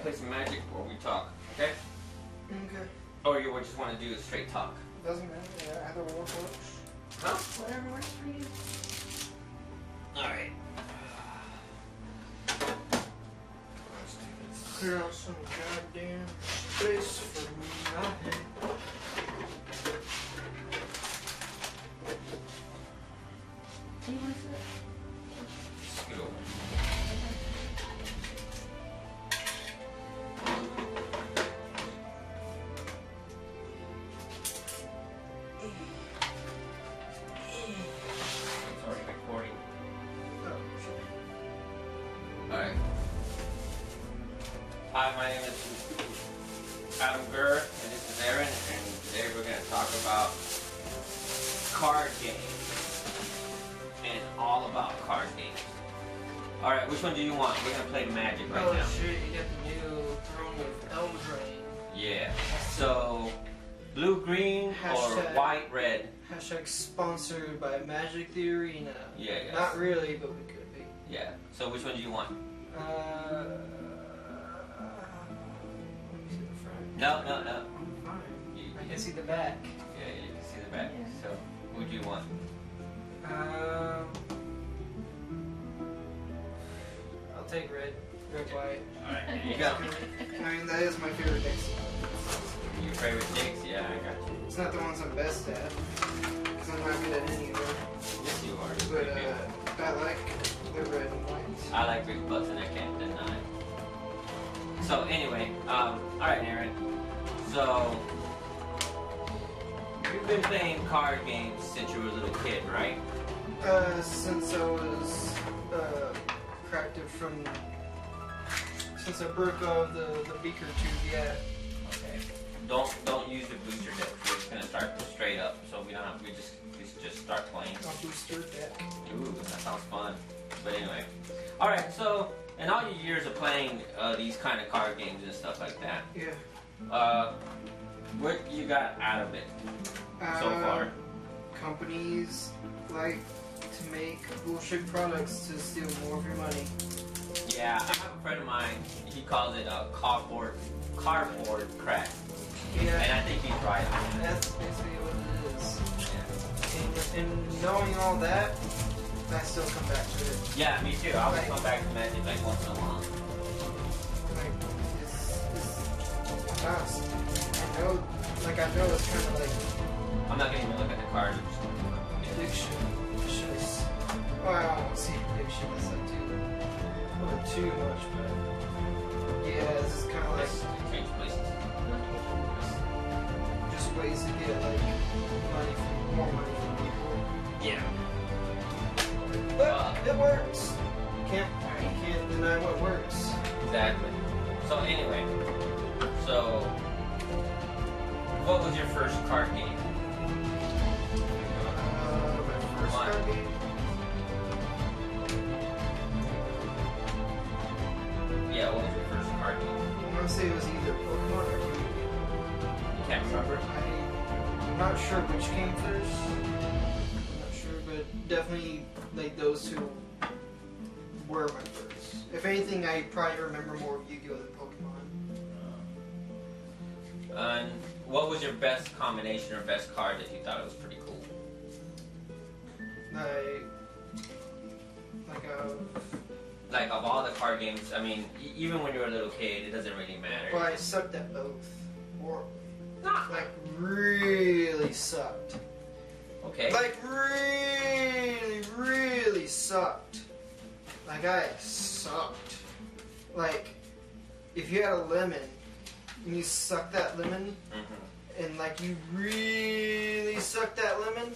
play some Magic or we talk, okay? Okay. Or you just want to do a straight talk? Doesn't matter. Yeah, either one works. Huh? Whatever works for you. Alright. Clear out some goddamn space for nothing. Do you want to sit? Scoot over. It's already recording. Oh, shit. Alright. Hi, my name is Adamgrr, and this is Aaron, and today we're going to talk about card games. And all about card games. Alright, which one do you want? We're going to play Magic right now. Oh shit, you got the new Throne with Eldraine. Yeah. So, blue, green, or Hashtag- white, red. Hashtag sponsored by Magic the Arena. Yeah, yes. Not really, but we could be. Yeah. So, which one do you want? Let me see the front. No. I'm fine. I can see the back. Yeah, you can see the back. Yeah. So, who do you want? I'll take red. Red, white. Alright, there you go. I mean, that is my favorite deck. Your favorite dicks? Yeah, I got you. It's not the ones I'm best at, because I'm not good at any of them. Yes, you are. You're But pretty good. I like the red and white. I like big butts and I can't deny. So anyway, alright Aaron. So you've been playing card games since you were a little kid, right? Since I was cracked from, since I broke off the beaker tube, yeah. Okay. Don't use the booster deck. We're just gonna start straight up, so we don't have we just start playing. A booster deck. Ooh, that sounds fun. But anyway, all right. So in all your years of playing these kind of card games and stuff like that, Yeah. what you got out of it so far? Companies like to make bullshit products to steal more of your money. Yeah, I have a friend of mine. He calls it cardboard crack, and Yeah. I think he's right on that. That's basically what it is. Yeah. And knowing all that, I still come back to it. Yeah, me too. I always come back to Magic like once in a while. Like, it's fast. I know it's kind of like I'm not gonna even look at the cards. I'm just gonna look at it. addiction. Well, I don't see addiction as like too much, but yeah, this is kind of like Let's change places. just ways to get like more money from people. Yeah. But it works. You can't deny what works. Exactly. So anyway, what was your first card game? My first One. card game. Yeah, what was your first card game? I want to say it was either Pokemon or Yu-Gi-Oh. You can't remember? I'm not sure which came first. I'm not sure, but definitely like those two were my first. If anything, I probably remember more of Yu-Gi-Oh than Pokemon. And what was your best combination or best card that you thought it was pretty cool? Like of all the card games, I mean, even when you were a little kid, it doesn't really matter. Well, I sucked at both. Or Not like really sucked. okay. Like really sucked. Like I sucked. Like if you had a lemon and you suck that lemon and like you really sucked that lemon,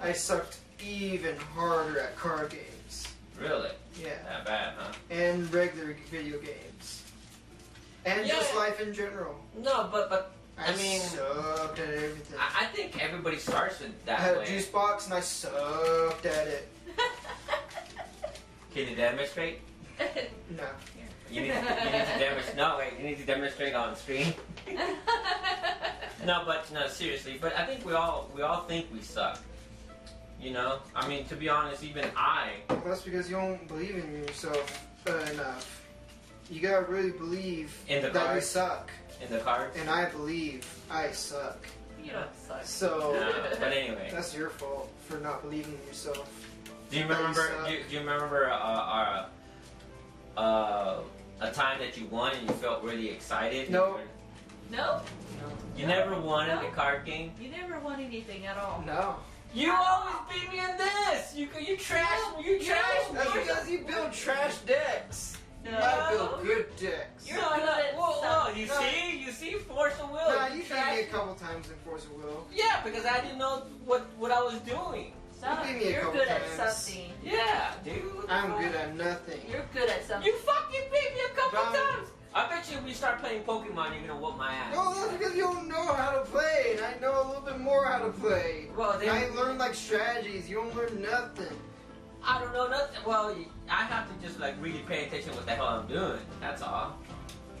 I sucked even harder at card games. Really? Yeah. That bad, huh? And regular video games. And just Yeah. life in general. No, but I mean, sucked at everything. I think everybody starts with I that had a way. juice box and I sucked at it. Can you demonstrate? No. You need to demonstrate. No, wait. You need to demonstrate on screen. No, seriously. But I think we all think we suck. You know, I mean, to be honest, even I. That's because you don't believe in yourself enough. you gotta really believe In the that you cards? suck. In the cards? And I believe I suck. You don't suck. So No, but anyway. that's your fault for not believing in yourself. Do you that you remember? suck. Do you remember a time that you won and you felt really excited? No. No, You never won in No. a card game. you never won anything at all. No. You always beat me in this. You trash. You trash me. That's because you build trash decks. No. I build good decks. You're No, good no, at whoa, stuff. you No. see? You see? Force of will. Nah, you beat trash me a couple times in Force of Will. Yeah, because I didn't know what I was doing. Stop. You beat me a You're couple good at times. something. Yeah, dude. what the I'm fuck? good at nothing. You're good at something. You fucking beat me a couple Dom. times. I bet you if we start playing Pokemon, you're gonna whoop my ass. No, that's because you don't know how to play, and I know a little bit more how to play. Well, then I learned like strategies. You don't learn nothing. I don't know nothing. Well, I have to just like really pay attention what the hell I'm doing. That's all.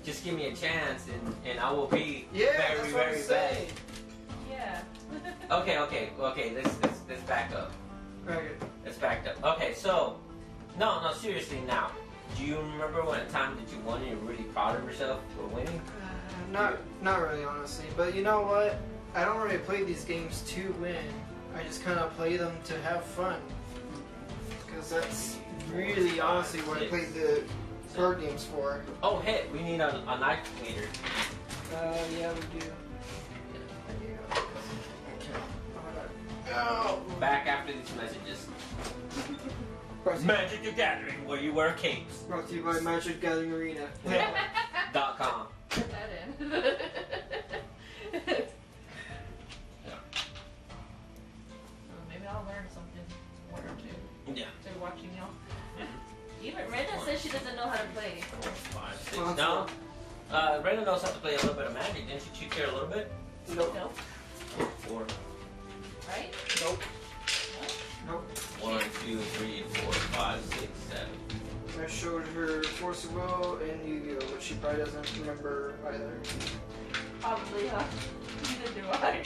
Just give me a chance, and I will be Yeah, very, that's what I'm very saying. Yeah. bad. Okay. Let's back up. Okay. Let's back up. Okay, so no, seriously now. Do you remember when a time that you won and you're really proud of yourself for winning? Not really, honestly. But you know what? I don't really play these games to win. I just kind of play them to have fun. Because that's really, honestly, what I play the card games for. Oh, hey, we need a night meter. Yeah, we do. Oh. Back after these messages. Brought to you- Magic the Gathering, where you wear capes. Brought to you by Magic Gathering Arena. .com. Put that in. Maybe I'll learn something, one or two. Yeah. They're watching y'all. Even Brenda says she doesn't know how to play. 5, 6. Well, No. Brenda knows how to play a little bit of Magic. Didn't she teach her a little bit? Nope. No, 4. right? Nope. Nope. 1, 2, 3, 4, 5, 6, 7. I showed her Force of Will and Yu-Gi-Oh, but she probably doesn't remember either. Probably, huh? Neither do I.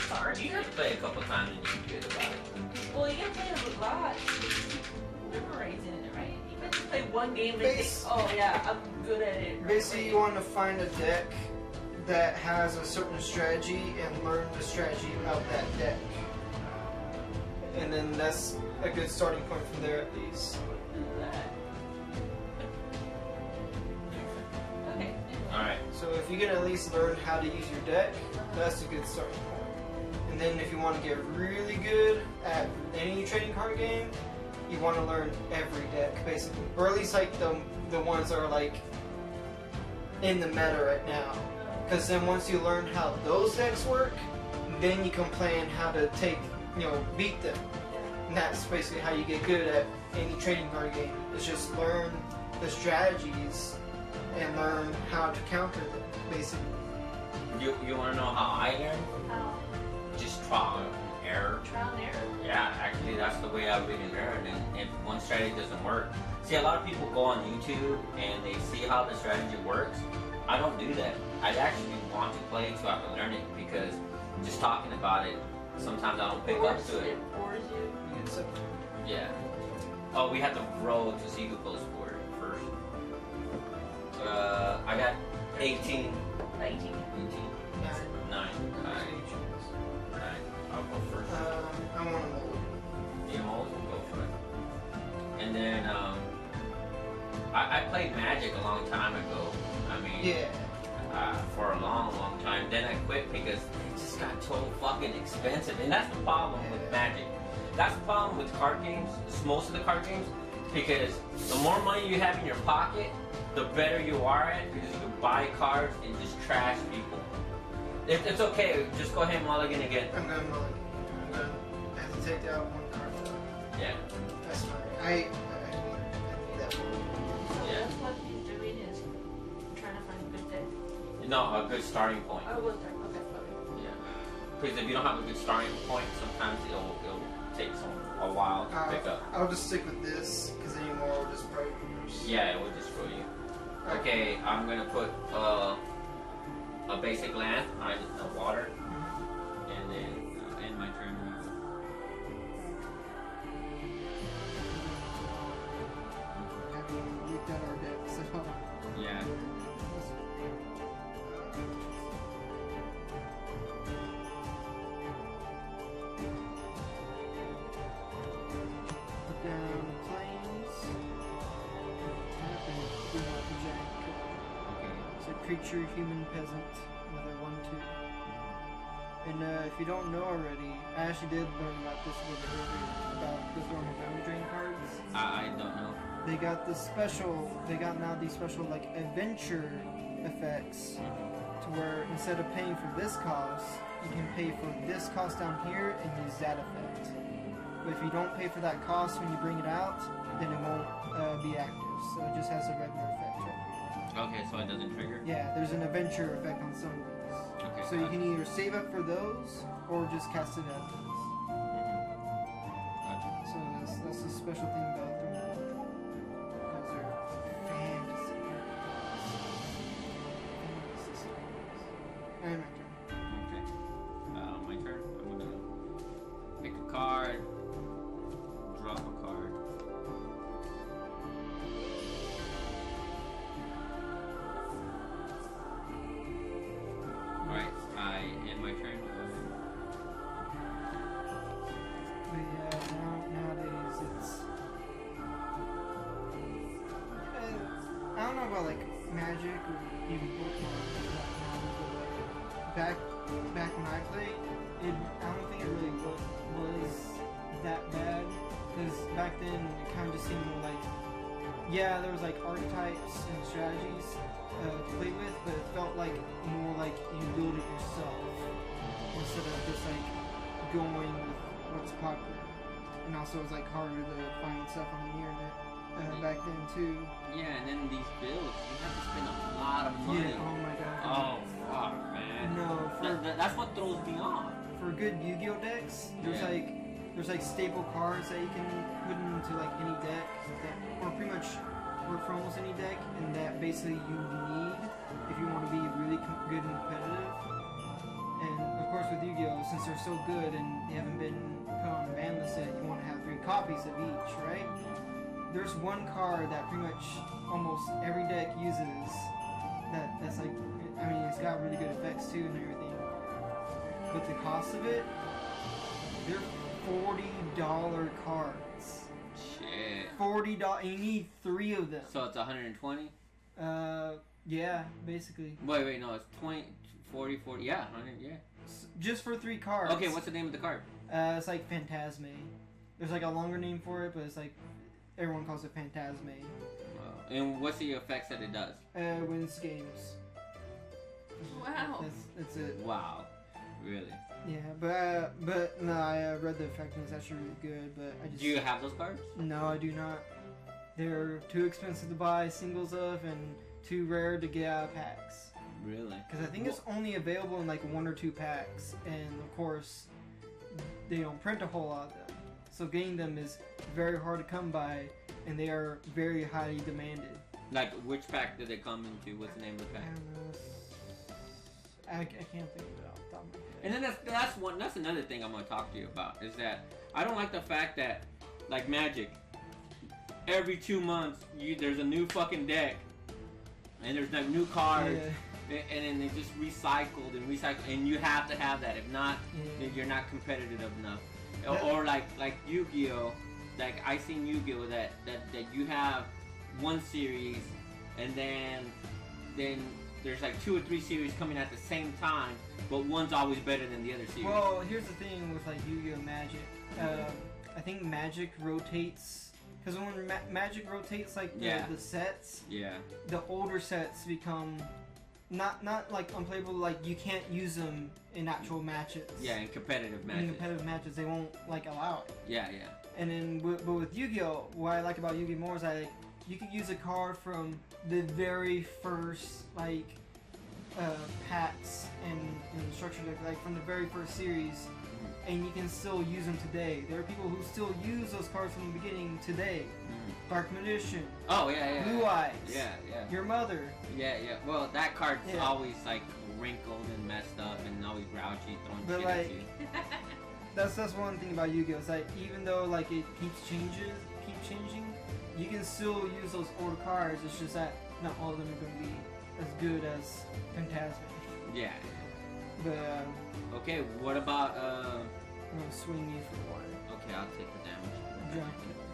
Sorry. You have to play a couple times and you get about it. Well, you gotta play it a lot. Memorizing it, right? You can't just play one game and think, Base- oh yeah, I'm good at it. right Basically, away. you want to find a deck that has a certain strategy and learn the strategy of that deck. And then that's a good starting point from there at least. Okay. Alright. So if you can at least learn how to use your deck, that's a good starting point. And then if you want to get really good at any trading card game, you want to learn every deck basically. Or at least like the ones that are like in the meta right now. Because then once you learn how those decks work, then you can plan how to beat them. And that's basically how you get good at any trading card game. It's just learn the strategies and learn how to counter them, basically. You want to know how I learn? How? Just trial and error. Trial and error. Yeah, actually, that's the way I really learn. And if one strategy doesn't work, see, a lot of people go on YouTube and they see how the strategy works. I don't do that. I actually want to play so I can learn it because just talking about it, sometimes I don't pick up to it. Bores you. Yeah. Oh, we have to roll to see who goes for it first. I got 18. 19. 18. 9. I'll go first. I want to mold. You always will go for it. And then, I played Magic a long time ago. I mean, Yeah. for a long, long time. Then I quit because it just got so fucking expensive. And that's the problem with Magic. That's the problem with card games, most of the card games, because the more money you have in your pocket, the better you are at it because you can buy cards and just trash people. It's okay, just go ahead and mulligan again. I'm going to mulligan. I'm going to have to take out one card though. Yeah. That's fine. I need that one. So Yeah. that's what he's doing is trying to find a good deck. No, a good starting point. Oh, we'll start. Okay. Yeah. Because if you don't have a good starting point, sometimes it'll take a while to pick up. I'll just stick with this because anymore will just probably be worse. Yeah, it will just throw you. Okay, I'm gonna put a basic land on the water, and then end my turn. We've done our deck, so Yeah. creature, human, peasant with a 1/2. And if you don't know already, I actually did learn about this a little bit earlier, about the normal boundary drain cards. I don't know. They got the special, they got now these special like adventure effects to where instead of paying for this cost, you can pay for this cost down here and use that effect. But if you don't pay for that cost when you bring it out, then it won't be active. So it just has a regular effect right here. Okay, so it doesn't trigger? Yeah, there's an adventure effect on some of these. Okay. So you can either save up for those or just cast it as is. Gotcha. So that's the special thing about them. Because they're fantasy. And my turn. Okay. My turn. I'm gonna pick a card, drop a card. Alright, I end my turn. But yeah, nowadays it's. I don't know about like Magic or even Pokemon back when I played, I don't think it really was that bad because back then it kind of just seemed more like there was like archetypes and strategies to play with, but it felt like more like you build it yourself instead of just like going with what's popular. And also it was like harder to find stuff on the internet back then too. Yeah, and then these bills, you have to spend a lot of money. Yeah, oh my god. Oh, fuck, man. No, that's what throws me off. for good Yu-Gi-Oh decks, there's like staple cards that you can put into like any deck that, or pretty much work for almost any deck, and that basically you need if you want to be really good and competitive. And of course with Yu-Gi-Oh, since they're so good and they haven't been put on the ban list yet, you want to have 3 copies of each, right? There's one card that pretty much almost every deck uses. That's like, I mean, it's got really good effects too and everything. But the cost of it, they're $40 cards. Shit. $40, and you need 3 of them. So it's 120? Yeah, basically. Wait, no, it's 20, 40, yeah, 100, yeah. Just for 3 cards. Okay, what's the name of the card? It's like Phantasme. There's like a longer name for it, but it's like, everyone calls it Phantasme. And what's the effects that it does? Wins games. Wow. That's it. Wow. Really? Yeah, but no, I read the effect and it's actually really good, but I just... Do you have those cards? No, I do not. They're too expensive to buy singles of and too rare to get out of packs. Really? Because I think it's only available in like 1 or 2 packs, and of course, they don't print a whole lot of them. So getting them is very hard to come by, and they are very highly demanded. Like, which pack did they come into? What's the name of the I pack? don't know. I can't think of it off the top of my head. And then that's another thing I'm gonna talk to you about, is that I don't like the fact that, like Magic, every 2 months there's a new fucking deck, and there's like new cards, and then they just recycled, and you have to have that. If not, then you're not competitive enough. Or like Yu-Gi-Oh, like I seen Yu-Gi-Oh that you have one series, and then there's like 2 or 3 series coming at the same time, but one's always better than the other series. Well, here's the thing with like Yu-Gi-Oh! Magic. I think Magic rotates, because when Magic rotates like the sets, the older sets become not like unplayable. Like you can't use them in actual matches. Yeah, in competitive matches. In competitive matches, they won't like allow it. Yeah. And then, but with Yu-Gi-Oh, what I like about Yu-Gi-Oh more is you could use a card from the very first like packs and structure deck, like from the very first series, and you can still use them today. There are people who still use those cards from the beginning today. Dark Magician. Oh yeah. Blue Eyes. Yeah. Your Mother. Yeah. Well, that card's always like wrinkled and messed up and always grouchy, throwing shit at you. That's one thing about Yu-Gi-Oh! It's like even though like it keeps changing, you can still use those old cards. It's just that not all of them are going to be as good as Phantasm. Yeah. But okay, what about I'm gonna swing you for 1. Okay, I'll take the damage. Giant killer.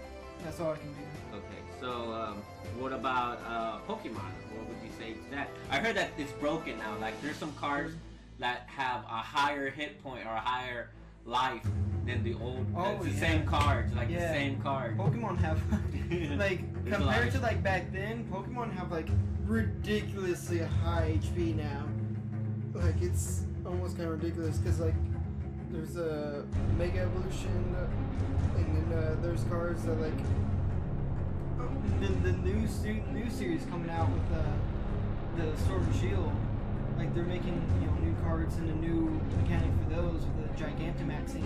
That's all I can do. Okay, so what about Pokemon? What would you say to that? I heard that it's broken now. Like there's some cards that have a higher hit point or a higher life than the old. Oh, it's the same cards, like the Yeah. same card. Pokemon have like There's a compared lot. to like back then, Pokemon have like ridiculously high HP now. Like it's almost kind of ridiculous because like there's a Mega Evolution and then there's cards that like the new series coming out with the Sword and Shield. Like they're making new cards and a new mechanic for those with the Gigantamaxing.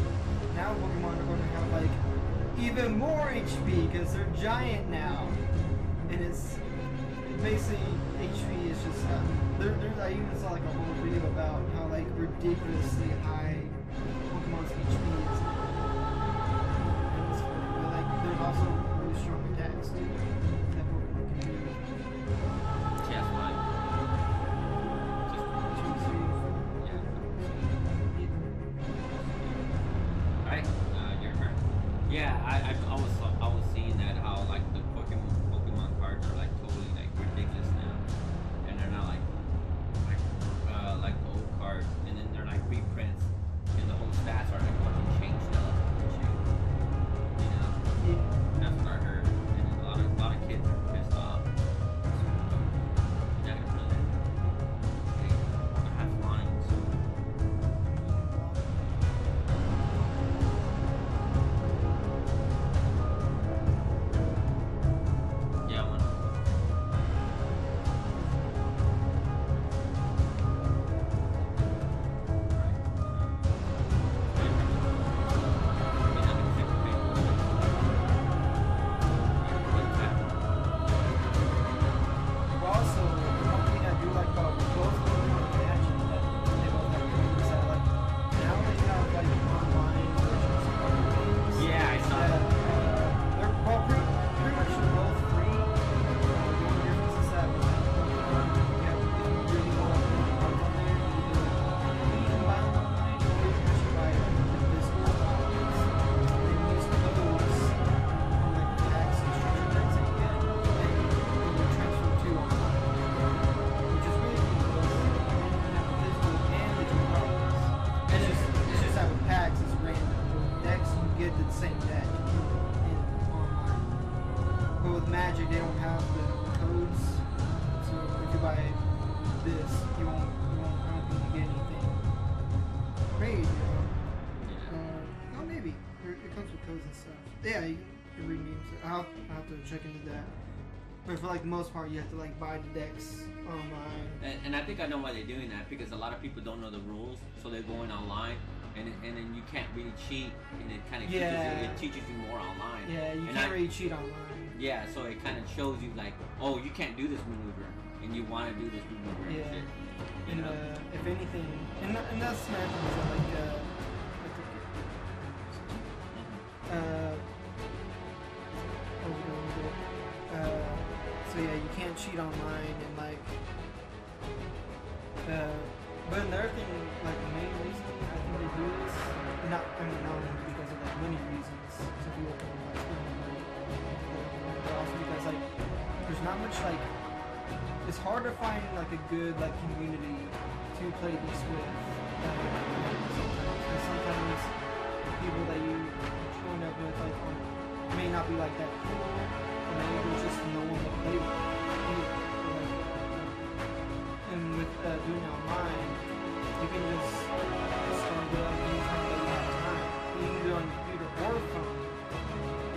Now Pokemon are going to have like even more HP because they're giant now, and it's basically HP is just I even saw like a whole video about how like ridiculously high Pokemon's HP is. And it's funny, but like there's also really strong attacks too that Pokemon can do. Chess line. Right? Your turn. Yeah, I was seeing that how like the Pokemon cards are like totally like ridiculous now, and they're not like old cards, and then they're like reprints, and the whole stats are like fucking changed up. You know, that's what I heard, and a lot of kids are pissed off. You're not gonna play that. I have lines. Yeah, I want. Also, one thing I do like about both Pokemon and Magic that they both have is that like now they have like online versions of card games. Yeah, I saw that, that. they're well, pretty much both free. The only difference is that with Pokemon, you have to really go up and cards on there. You can buy them online or you can just buy them in physical copies. And then use codes on like the tax and structure cards that you get, and it will transfer to online. Which is really cool because you can have the physical and digital copies. It's just that with packs it's random. With decks you get the same deck in online. But with Magic they don't have the codes. So if you buy this, you won't I don't think you get anything great, no, maybe. It comes with codes and stuff. Yeah, you can read names. I'll have to check into that. But for like the most part, you have to like buy the decks online. And I think I know why they're doing that, because a lot of people don't know the rules, so they're going online, and then you can't really cheat, and it kind of teaches you more online. Yeah, you And can't really cheat online. Yeah, so it kind of shows you like, oh, you can't do this maneuver, and you want to do this maneuver and Yeah. shit. You And know? if anything, and that's my thing is that like what was I going with it? So yeah, you can't cheat online and like but another thing, like the main reason I think they do this, not only because of like money reasons, so people can like spend money, but also because like there's not much like it's hard to find like a good like community to play this with. Sometimes the people that you join up with like may not be like that cool, or maybe there's just no one to play with. And with doing it online, you can just start it up anytime that you have time. You can do it on your computer or phone,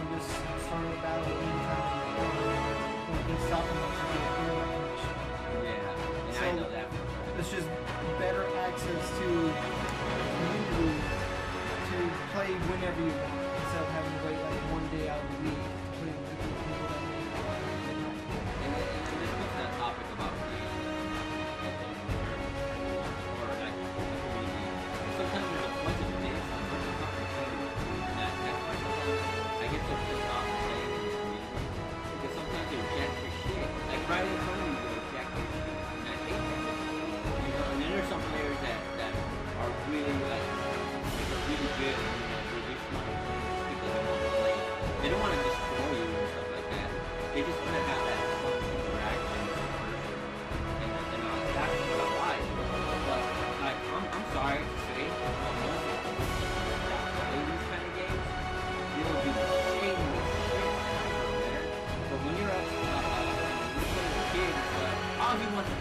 and just start a battle anytime that you want. And you can stop them once you get a internet connection. Yeah, and So, I know that for sure. It's just better access to community to play whenever you want, instead of having to wait like one day out of the week to play with the people that you want. And this was that topic about or like the community. Sometimes there's a bunch of things that we're not complaining, and that's why sometimes I get so pissed off playing in the community, because sometimes they're jacked for shit. Like right in front of me, they're jacked for shit, and I hate that. You know, and then there's some players that are really like they're really good, and they're really smart.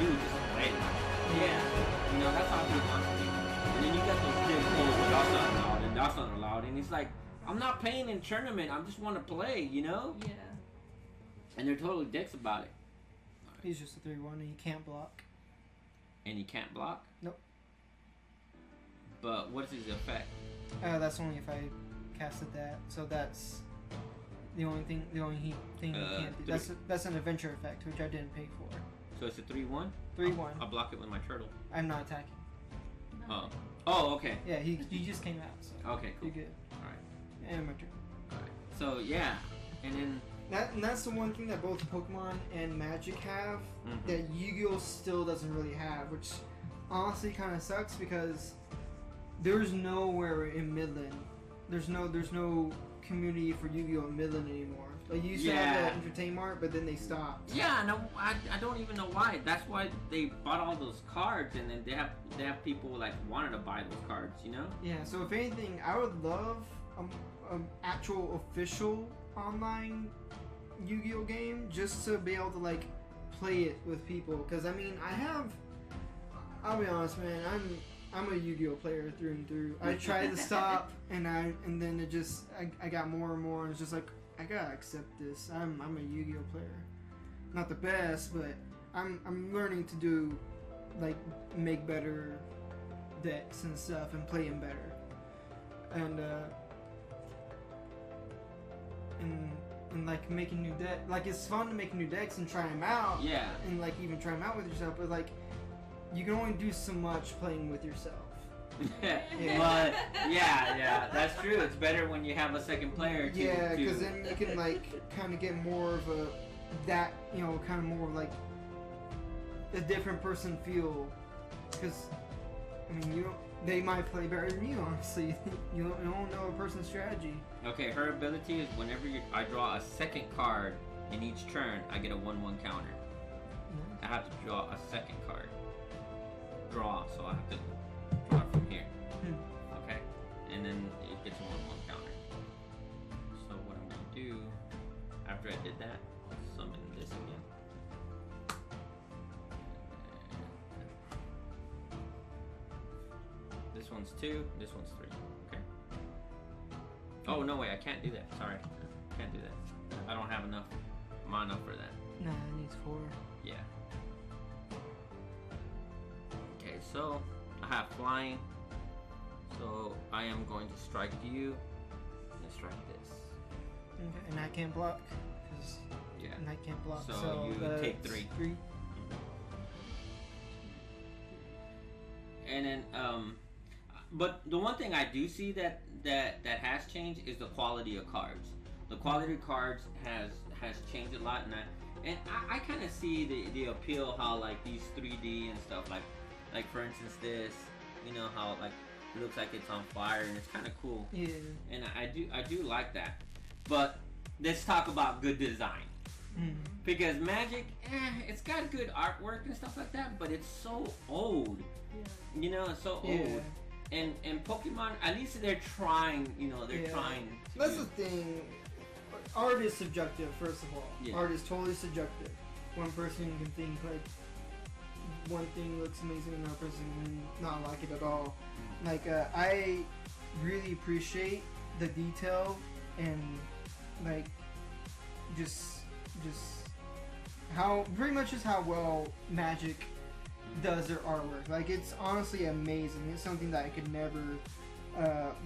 do is just play. Yeah. You know, that's how people want to be. And then you got those kids, oh, that's not allowed, and that's not allowed. And it's like, I'm not paying in tournament, I just want to play, you know? Yeah. And they're totally dicks about it. He's just a 3-1 and he can't block. And he can't block? Nope. But what is his effect? That's only if I casted that. So that's the only thing he can't do. That's an adventure effect, which I didn't pay for. So it's a 3-1? 3-1. I'll block it with my turtle. I'm not attacking. Oh. Oh, okay. Yeah, he just came out. So Okay, cool. you're good. Alright. And my turn. Alright. So yeah. And then That's the one thing that both Pokemon and Magic have that Yu-Gi-Oh still doesn't really have, which honestly kind of sucks because there's nowhere in Midland. There's no community for Yu-Gi-Oh in Midland anymore. Like you used to have the Entertainment, but then they stopped. yeah, no, I don't even know why. That's why they bought all those cards, and then they have people like wanted to buy those cards, you know? Yeah. So if anything, I would love an actual official online Yu-Gi-Oh game just to be able to like play it with people. Because I mean, I'll be honest, man, I'm a Yu-Gi-Oh player through and through. I tried to stop, and then it just I got more and more, and it's just like I gotta accept this. I'm a Yu-Gi-Oh player, not the best, but I'm learning to do like make better decks and stuff and play them better, and like making new deck. Like it's fun to make new decks and try them out. Yeah. And like even try them out with yourself, but like you can only do so much playing with yourself. Yeah. But yeah, that's true. It's better when you have a second player. Yeah, because then you can like kind of get more of kind of more like a different person feel. Because I mean, they might play better than you. Honestly, you don't know a person's strategy. Okay, her ability is whenever I draw a second card in each turn, I get a 1/1 counter. I have to draw a second card. Draw, so I have to draw it from here. Okay, and then it gets a 1/1 counter. So what I'm gonna do after I did that, I'll summon this again. This one's 2, this one's 3. Okay. Oh no, wait, I can't do that. Sorry, can't do that. I don't have enough mana for that. Nah, it needs 4. Yeah. Okay, so I have flying. So I am going to strike you and strike this. Okay, and I can't block because Yeah. I can't block. So you take 3. 3. And then but the one thing I do see that has changed is the quality of cards. The quality of cards has changed a lot, and I kind of see the appeal how like these 3D and stuff like for instance this, you know how like it looks like it's on fire and it's kind of cool. Yeah. And I do like that. But let's talk about good design. Because Magic, it's got good artwork and stuff like that, but it's so old. Yeah. You know, it's so old. And Pokemon, at least they're trying, you know, they're trying to That's the thing. Art is subjective, first of all. Yeah. Art is totally subjective. One person can think like one thing looks amazing, another person can not like it at all. Like I really appreciate the detail and like just how pretty much just how well Magic does their artwork. Like it's honestly amazing. It's something that I could never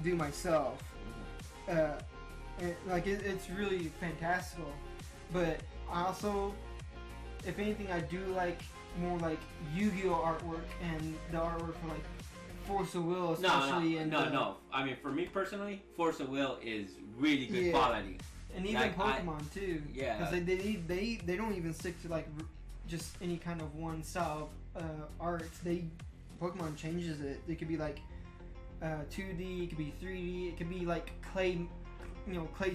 do myself. It's really fantastical. But also, if anything, I do like more like Yu-Gi-Oh artwork and the artwork for like Force of Will, especially. No. I mean, for me personally, Force of Will is really good quality. And even like, Pokemon too. Yeah. Because they don't even stick to like just any kind of one style art. Pokemon changes it. It could be like 2D, it could be 3D, it could be like clay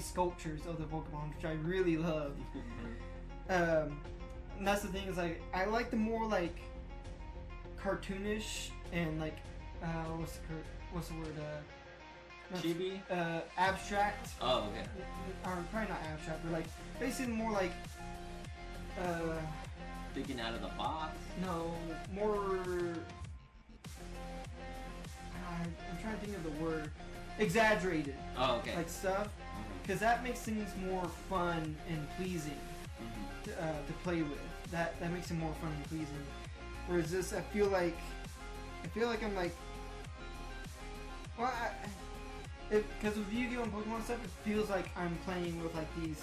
sculptures of the Pokemon, which I really love. And that's the thing, is like I like the more like cartoonish and like what's the word? Chibi? Abstract. Oh, okay. Or probably not abstract, but like basically more like thinking something out of the box. No, more. I'm trying to think of the word. Exaggerated. Oh, okay. Like stuff, because that makes things more fun and pleasing to play with. That makes it more fun and pleasing. Whereas this, I feel like I'm like, well, because with Yu-Gi-Oh! And Pokemon stuff, it feels like I'm playing with like these,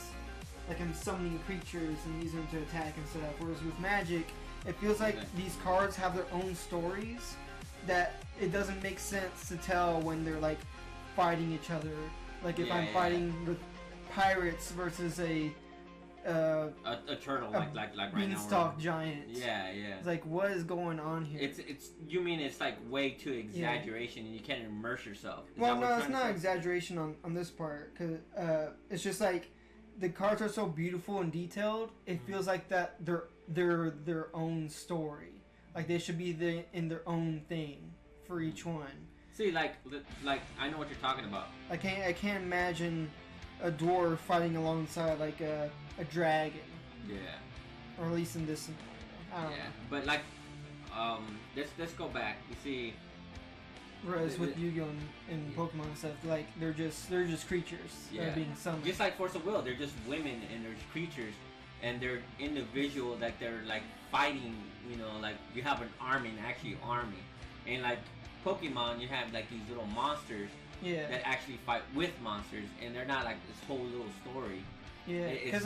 like I'm summoning creatures and using them to attack and stuff. Whereas with Magic, it feels like these cards have their own stories that it doesn't make sense to tell when they're like fighting each other. Like if I'm fighting with pirates versus a turtle, like right now. Beanstalk giant. Yeah, yeah. It's like, what is going on here? It's you mean it's like way too exaggeration and you can't immerse yourself. Well, no, it's not exaggeration on this part, because it's just like the cards are so beautiful and detailed. It feels like that they're their own story. Like they should be in their own thing for each one. See, like I know what you're talking about. I can't imagine a dwarf fighting alongside like a dragon. Yeah. Or at least in this scenario. I don't know. But like, let's go back. You see. Whereas with Yu-Gi-Oh! And Pokemon and stuff, like they're just creatures that are being summoned. Just like Force of Will, they're just women and there's creatures, and they're individual. Like they're like fighting. You know, like you have an army, and like Pokemon, you have like these little monsters. Yeah. That actually fight with monsters, and they're not like this whole little story. Yeah, because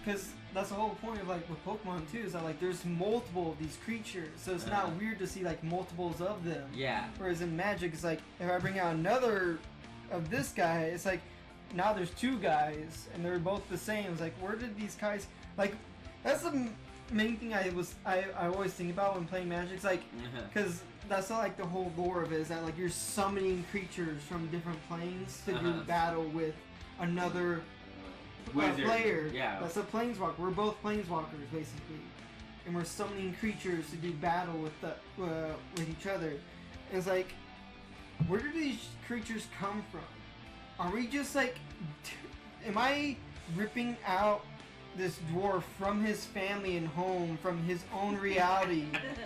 because that's the whole point of like with Pokemon too, is that like there's multiple of these creatures, so it's not weird to see like multiples of them. Yeah. Whereas in Magic, it's like if I bring out another of this guy, it's like now there's two guys and they're both the same. It's like, where did these guys like? That's the main thing I always think about when playing Magic. It's like because that's not like the whole lore of it, is that like you're summoning creatures from different planes to do battle with another player. Yeah. That's a planeswalker. We're both planeswalkers basically, and we're summoning creatures to do battle with each other. And it's like, where do these creatures come from? Are we just like, am I ripping out this dwarf from his family and home, from his own reality,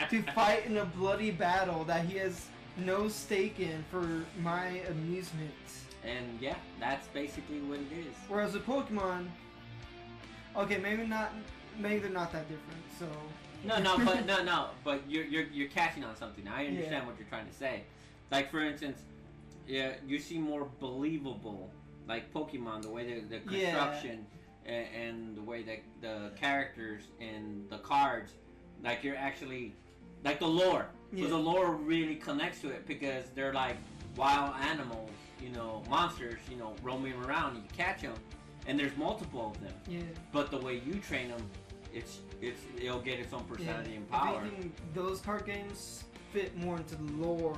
to fight in a bloody battle that he has no stake in for my amusement? And yeah, that's basically what it is. Whereas with Pokemon, okay, maybe they're not that different. So but you're catching on something. I understand what you're trying to say. Like for instance, you see more believable, like Pokemon, the way the construction and the way that the characters and the cards, like you're actually like the lore. So the lore really connects to it because they're like wild animals. You know, monsters, you know, roaming around, you catch them, and there's multiple of them. Yeah. But the way you train them, it'll get its own personality and power. I think those card games fit more into the lore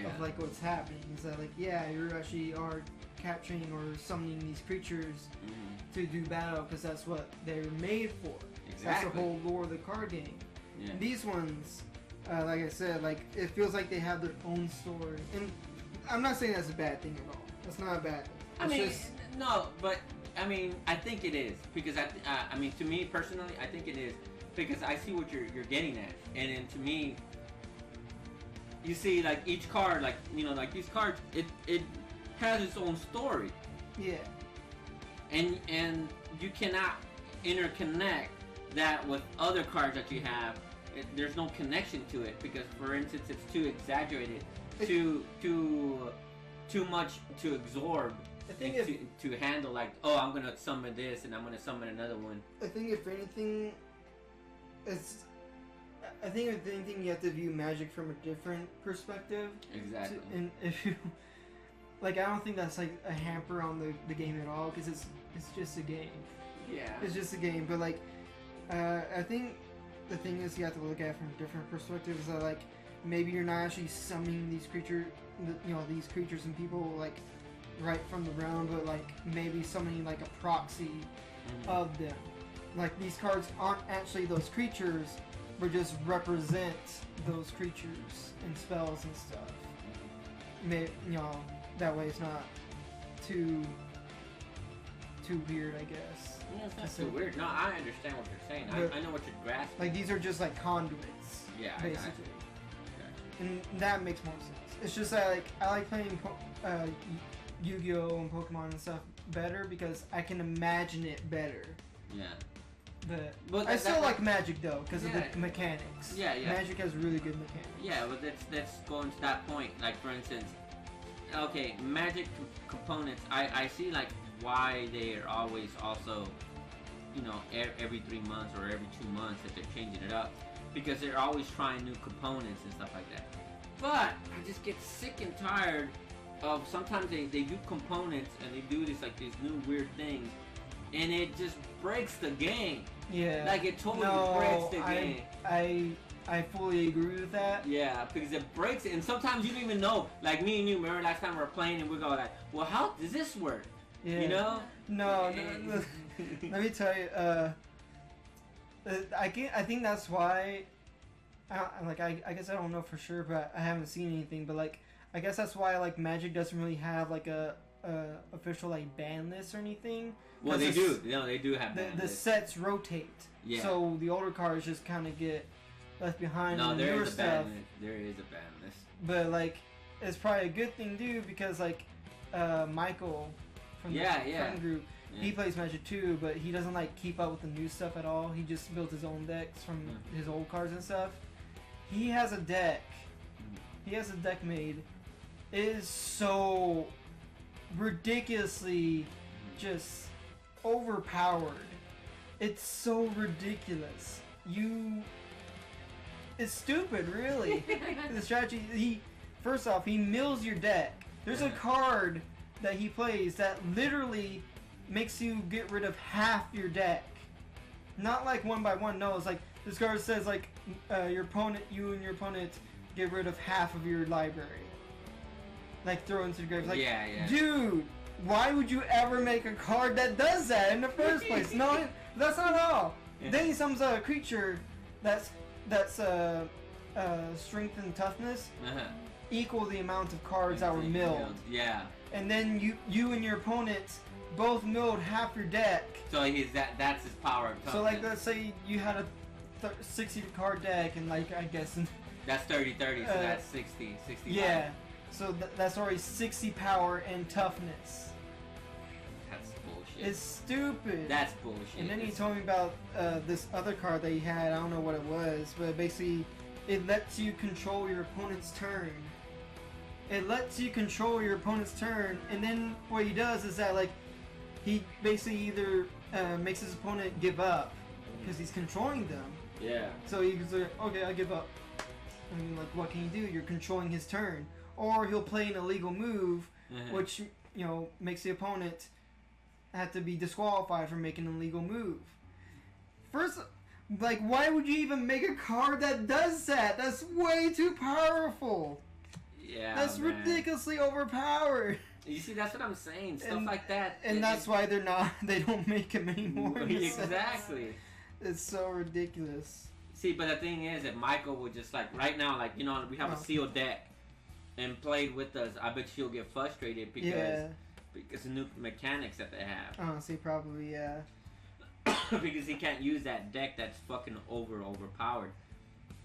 of like what's happening. Is that like, you actually are capturing or summoning these creatures to do battle because that's what they're made for. Exactly. That's the whole lore of the card game. Yeah. And these ones, like I said, like it feels like they have their own story. And I'm not saying that's a bad thing at all. That's not a bad thing. No, but I mean, I think it is because I mean, to me personally, I think it is because I see what you're getting at, and then to me, you see like each card, like you know, like these cards, it has its own story. Yeah. And you cannot interconnect that with other cards that you have. There's no connection to it because, for instance, it's too exaggerated. Too much to absorb. I think to handle, like, oh, I'm gonna summon this and I'm gonna summon another one. I think if anything, you have to view Magic from a different perspective. Exactly. And if you like, I don't think that's like a hamper on the game at all because it's just a game. Yeah. It's just a game, but like, I think the thing is you have to look at it from different perspectives. That like, maybe you're not actually summoning these creatures, these creatures and people like right from the realm, but like maybe summoning like a proxy of them. Like these cards aren't actually those creatures, but just represent those creatures and spells and stuff. Maybe, that way it's not too too weird, I guess. Yeah, it's not Just too so- weird. No, I understand what you're saying. But- I know what you're grasping. Like these are just like conduits, Yeah, I got basically. you. And that makes more sense. It's just that like I like playing Yu-Gi-Oh and Pokemon and stuff better because I can imagine it better. Yeah. But I still like Magic though because of Yeah. the mechanics. Yeah, yeah. Magic has really good mechanics. Yeah, but that's going to that point. Like for instance, okay, Magic components. I see like why they are always also, you know, every 3 months or every 2 months that they're changing it up because they're always trying new components and stuff like that. But I just get sick and tired of sometimes they do components and they do this like these new weird things, and it just breaks the game. Yeah. Like it totally No, breaks the game. I fully agree with that. Yeah, because it breaks it, and sometimes you don't even know. Like me and you, remember last time we were playing, and we go like, "Well, how does this work?" Yeah. You know? No. Let me tell you. I think that's why. I guess I don't know for sure, but I haven't seen anything. But like, I guess that's why like Magic doesn't really have like a official like ban list or anything. Well, they do. No, they do have ban the lists. sets rotate. Yeah. So the older cards just kind of get left behind. No, and there newer is a stuff. ban list. There is a ban list. But like, it's probably a good thing too because like, Michael from the friend group, he plays Magic too, but he doesn't like keep up with the new stuff at all. He just built his own decks from his old cards and stuff. He has a deck. He has a deck made. It is so ridiculously just overpowered. It's so ridiculous. It's stupid, really. The strategy. First off, he mills your deck. There's a card that he plays that literally makes you get rid of half your deck. Not like one by one. No, it's like this card says like you and your opponent get rid of half of your library. Like throw into the grave. Like, dude, why would you ever make a card that does that in the first place? No, that's not all. Yeah. Then he summons a creature that's strength and toughness equal the amount of cards that were milled. Yeah. And then you and your opponent both milled half your deck. So that's his power of toughness. So like let's say you had a 60 card deck and like I guess that's 30-30, so that's 60. Yeah. So that's already 60 power and toughness. That's bullshit. It's stupid. That's bullshit. And then he told me about this other card that he had. I don't know what it was, but basically it lets you control your opponent's turn. It lets you control your opponent's turn, and then what he does is that like he basically either makes his opponent give up because he's controlling them. Yeah. So he's like, okay, I give up. I mean, like, what can you do? You're controlling his turn. Or he'll play an illegal move, which, you know, makes the opponent have to be disqualified for making an illegal move. First, like, why would you even make a card that does that? That's way too powerful. Yeah, That's ridiculously overpowered. You see, that's what I'm saying. Stuff like that. And that's why they don't make them anymore. Exactly. It's so ridiculous. See, but the thing is that Michael would just like, right now, like, you know, we have a sealed deck and played with us. I bet she'll get frustrated because the new mechanics that they have. Honestly, probably, yeah. Because he can't use that deck that's fucking overpowered.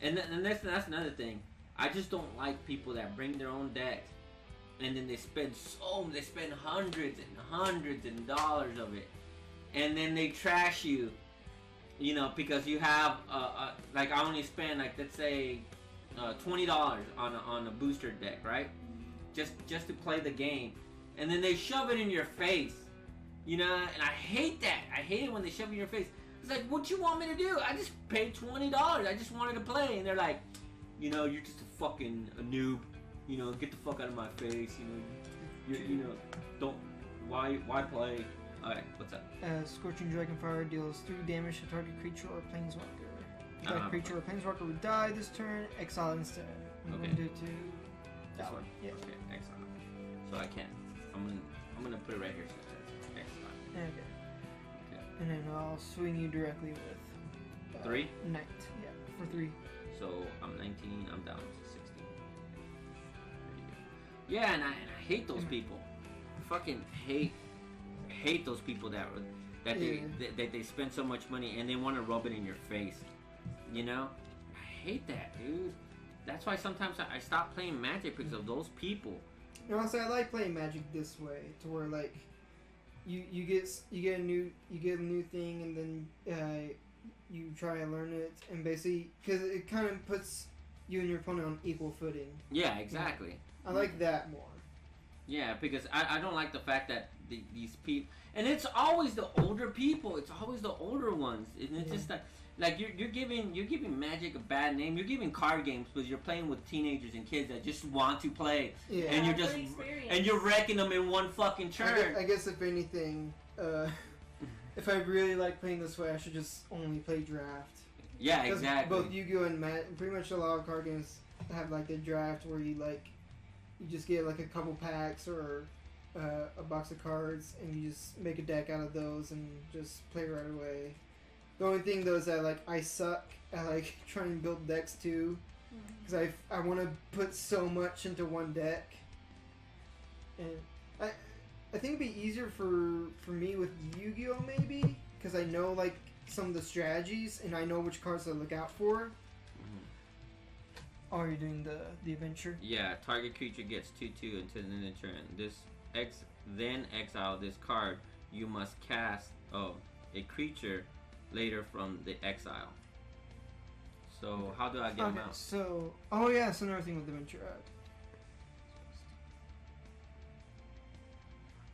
And that's another thing. I just don't like people that bring their own decks and then they spend hundreds and hundreds of dollars of it, and then they trash you, you know, because you have like I only spend like let's say $20 on a booster deck, right? Just to play the game, and then they shove it in your face, you know, and I hate that. I hate it when they shove it in your face. It's like, what you want me to do? I just paid $20. I just wanted to play, and they're like, you know, you're just a fucking noob. You know, get the fuck out of my face. You know, don't. Why play? Alright, what's up? Scorching Dragonfire deals 3 damage to target creature or planeswalker. If that creature or planeswalker would die this turn, exile instead. I'm going to do it to this one. Yeah. Okay, exile. So I can't. I'm gonna put it right here. So exile. Okay. And then I'll swing you directly with 3. Knight. Yeah, for 3. So I'm 19. I'm down to 16. Yeah, and I hate those people. I fucking hate hate those people that they spend so much money and they want to rub it in your face. You know, I hate that, dude. That's why sometimes I stop playing Magic because of those people. And honestly, I like playing Magic this way, to where like you get a new thing, and then you try and learn it, and basically because it kind of puts you and your opponent on equal footing. Yeah, exactly. I like that more. Yeah, because I don't like the fact that these people, and it's always the older people. It's always the older ones, and it's just like you're giving Magic a bad name. You're giving card games because you're playing with teenagers and kids that just want to play, and you're wrecking them in one fucking turn. I guess if anything, if I really like playing this way, I should just only play draft. Yeah, exactly. Both Yu-Gi-Oh and pretty much a lot of card games have like the draft where you just get like a couple packs or a box of cards, and you just make a deck out of those and just play right away. The only thing though is that I suck at trying to build decks too, because I want to put so much into one deck, and I think it'd be easier for me with Yu-Gi-Oh maybe, because I know some of the strategies and I know which cards to look out for. Oh, you're doing the adventure? Yeah, target creature gets 2/2 until the end of the turn. Then exile this card. You must cast a creature later from the exile. So how do I get them out? So that's another thing with adventure.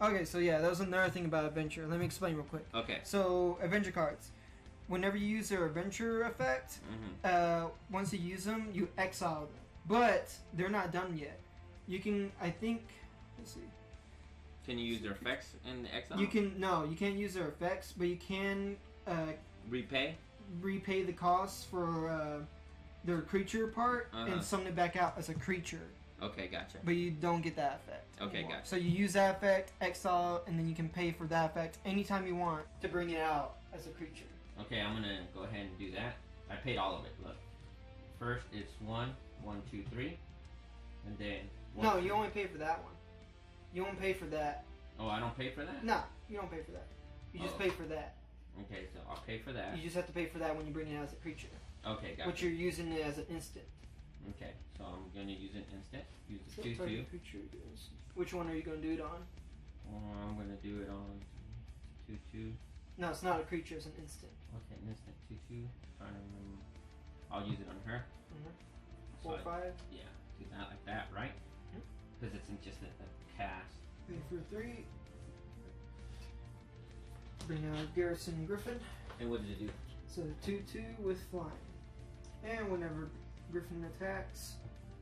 Okay, so yeah, that was another thing about adventure. Let me explain real quick. Okay. So adventure cards. Whenever you use their adventure effect, once you use them, you exile them. But they're not done yet. You can, let's see. Can you use their effects in the exile? You can't use their effects, but you can repay the cost for their creature part and summon it back out as a creature. Okay, gotcha. But you don't get that effect. Okay, anymore. gotcha. So you use that effect, exile, and then you can pay for that effect anytime you want to bring it out as a creature. Okay, I'm gonna go ahead and do that. I paid all of it. Look, first it's 1, 1, 2, 3, and then. No, you only pay for that one. You don't pay for that. Oh, I don't pay for that? No, you don't pay for that. You just pay for that. Okay, so I'll pay for that. You just have to pay for that when you bring it out as a creature. Okay, gotcha. But you're using it as an instant. Okay, so I'm gonna use an instant. Use the 2/2. Which one are you gonna do it on? I'm gonna do it on 2/2. No, it's not a creature. It's an instant. Okay, an instant 2/2. I'll use it on her. 4, 5. Yeah, do that like that, right? Because it's just a cast. Pay for 3. Bring out Garrison Griffin. And what does it do? So 2/2 with flying. And whenever Griffin attacks,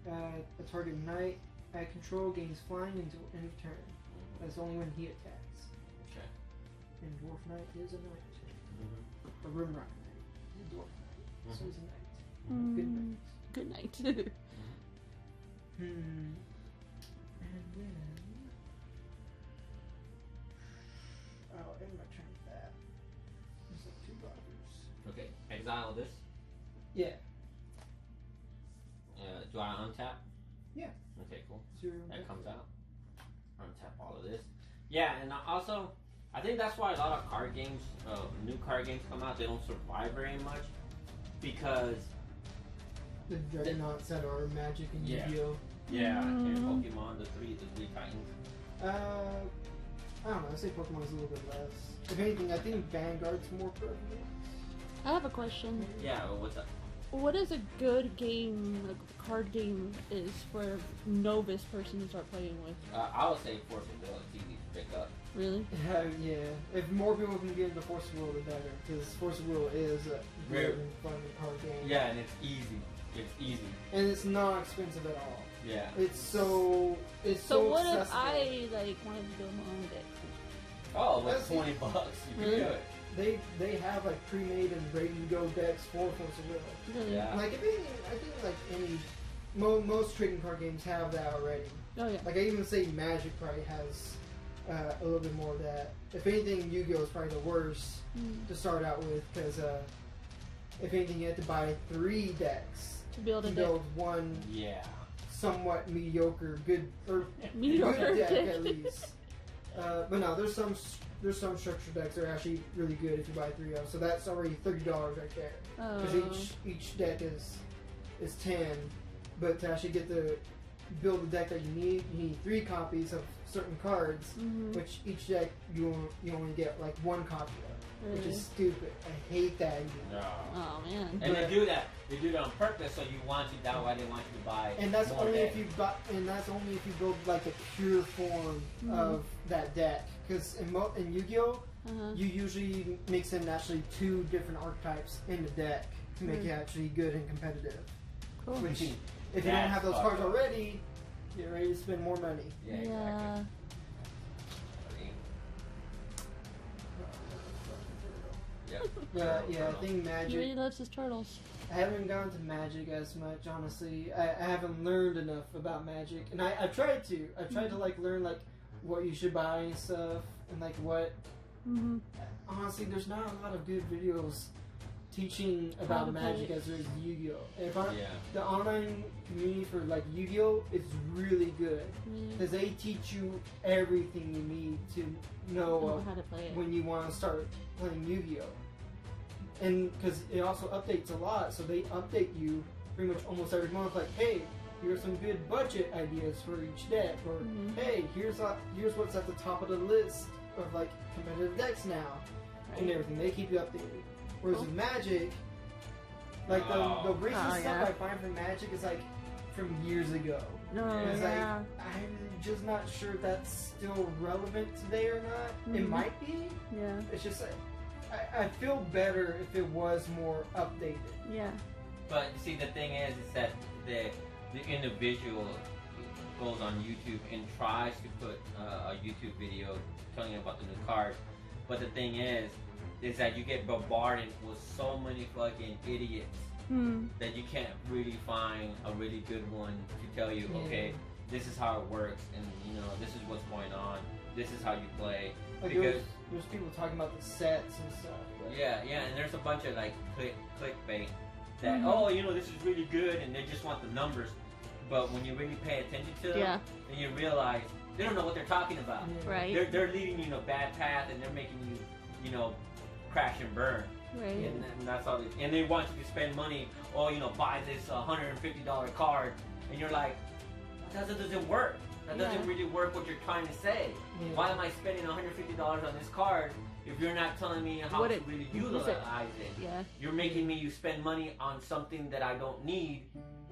a target knight at control gains flying until end of turn. That's only when he attacks. Okay. And Dwarf Knight is a knight. A Rimrock Knight is a Dwarf Knight. So he's a knight. Good knight. Good night. And then I'll end my turn with that. There's 2 blockers. Okay, exile this. Yeah. Do I untap? Yeah. Okay, cool. 0. That comes out. Untap all of this. Yeah, and also, I think that's why a lot of card games, new card games come out, they don't survive very much. Because... The Dreadnoughts that are Magic and Yu-Gi-Oh! Yeah, and Pokemon, the three Titans. I don't know, I say Pokemon's a little bit less. If anything, I think Vanguard's more prevalent. I have a question. Yeah, well, what's up? What is a good game, like a card game, is for a novice person to start playing with? I would say Force of Will. It's easy to pick up. Really? Yeah. If more people can get into Force of Will, the better. Because Force of Will is a very fun card game. Yeah, and it's easy. It's easy. And it's not expensive at all. Yeah. It's so what accessible. if I wanted to build my own deck? Oh, like $20. You can do it. They have pre-made and ready to go decks for Force of Will. Really? Yeah. I think most trading card games have that already. Oh yeah. I even say Magic probably has a little bit more of that. If anything, Yu-Gi-Oh is probably the worst to start out with, because if anything, you have to buy 3 decks to build one Yeah. somewhat mediocre, good Mediocre deck at least. But no, there's there's some structured decks that are actually really good if you buy 3 of. So that's already $30 right there. Because each deck is 10, but to actually get the build the deck that you need 3 copies of certain cards, which each deck you only get like 1 copy of, which is stupid. I hate that idea. No. Oh man. And they do that. They do that on purpose, so you want to. That's why they want you to buy. And that's more only decks. if you buy. And that's only if you build like a pure form of that deck. Because in Yu-Gi-Oh, you usually mix in actually 2 different archetypes in the deck to make it actually good and competitive. Cool. Which, if you don't have those cards already, you're ready to spend more money. Yeah, exactly. Yeah, I think He Magic. really loves his turtles. I haven't gone to Magic as much, honestly. I haven't learned enough about Magic, and I tried to. I tried to like learn like what you should buy and stuff, and like what. Honestly, there's not a lot of good videos teaching about Magic as there is Yu-Gi-Oh. The online community for like Yu-Gi-Oh is really good because they teach you everything you need to know how to play it when you want to start playing Yu-Gi-Oh. And because it also updates a lot, so they update you pretty much almost every month. Like, hey, here's some good budget ideas for each deck, or hey, here's what's at the top of the list of like competitive decks now, and everything. They keep you updated. Whereas with Magic, like the recent stuff I find from Magic is like from years ago. It's like I'm just not sure if that's still relevant today or not. It might be. Yeah. It's just like I feel better if it was more updated. Yeah. But see, the thing is that the individual goes on YouTube and tries to put a YouTube video telling you about the new card. But the thing is that you get bombarded with so many fucking idiots that you can't really find a really good one to tell you, okay, this is how it works, and you know, this is what's going on, this is how you play. Like because there's people talking about the sets and stuff. But yeah, and there's a bunch of like clickbait that oh, you know, this is really good, and they just want the numbers. But when you really pay attention to them, then you realize they don't know what they're talking about. Right. They're leading you in a bad path, and they're making you, you know, crash and burn. Right. And that's all. And they want you to spend money. Oh, you know, buy this $150 card, and you're like, that doesn't work. That doesn't really work what you're trying to say. Why am I spending $150 on this card if you're not telling me how to really utilize it? Yeah. You're making me spend money on something that I don't need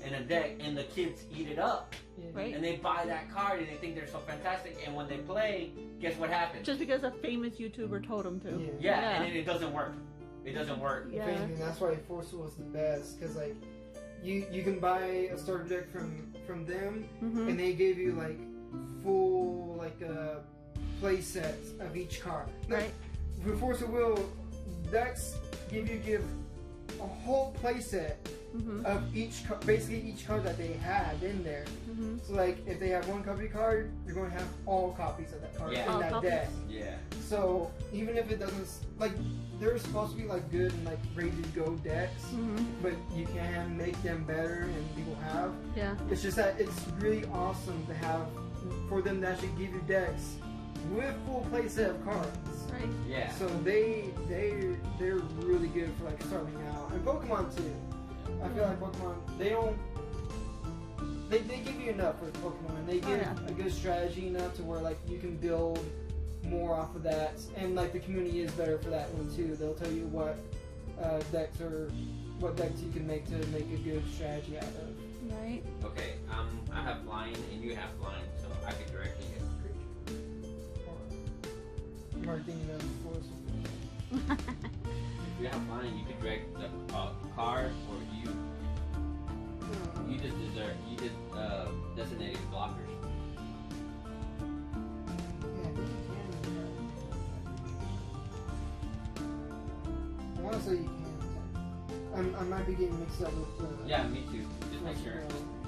in a deck, and the kids eat it up. Right. And they buy that card, and they think they're so fantastic, and when they play, guess what happens? Just because a famous YouTuber told him to. Yeah. And it doesn't work. It doesn't work. If anything, that's why Force was the best, because like you can buy a starter deck from them, and they give you like full like play sets of each card. Right. For Force of Will, decks give a whole play set of basically each card that they have in there. So like if they have 1 copy card, you're going to have all copies of that card in that deck. Yeah. So even if it doesn't, like, they're supposed to be like good and like ready to go decks, but you can make them better, and people have. Yeah. It's just that it's really awesome to have for them to actually give you decks with full play set of cards. Right. Yeah. So they're really good for like starting out, and Pokemon too. I feel like Pokemon they give you enough with Pokemon, and they give a good strategy enough to where like you can build more off of that, and like the community is better for that one too. They'll tell you what decks you can make to make a good strategy out of. Right. Okay, I have flying and you have flying, so I could directly hit the creature. I'm already thinking of Force. If you have flying, you could direct the card, or you just designated blockers. Honestly, you can. I might be getting mixed up with. Yeah, me too. Just make sure.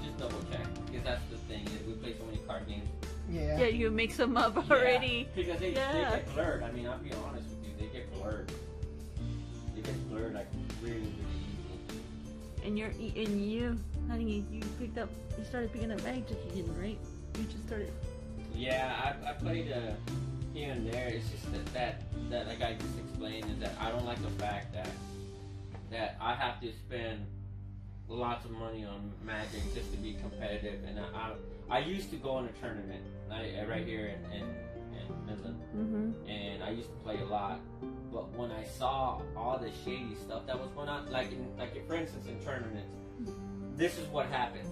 Just double check, because that's the thing. Is we play so many card games. Yeah. Yeah, you mix them up already. Yeah, because they get blurred. I mean, I'll be honest with you, they get blurred. They get blurred like really, really easy. And you, honey, you started picking up Magic again, right? You just started. Yeah, I played here and there. It's just that like I just explained is that I don't like the fact that I have to spend lots of money on Magic just to be competitive. And I used to go in a tournament right here in Midland, and I used to play a lot. But when I saw all the shady stuff that was going on, like for instance in tournaments, this is what happens.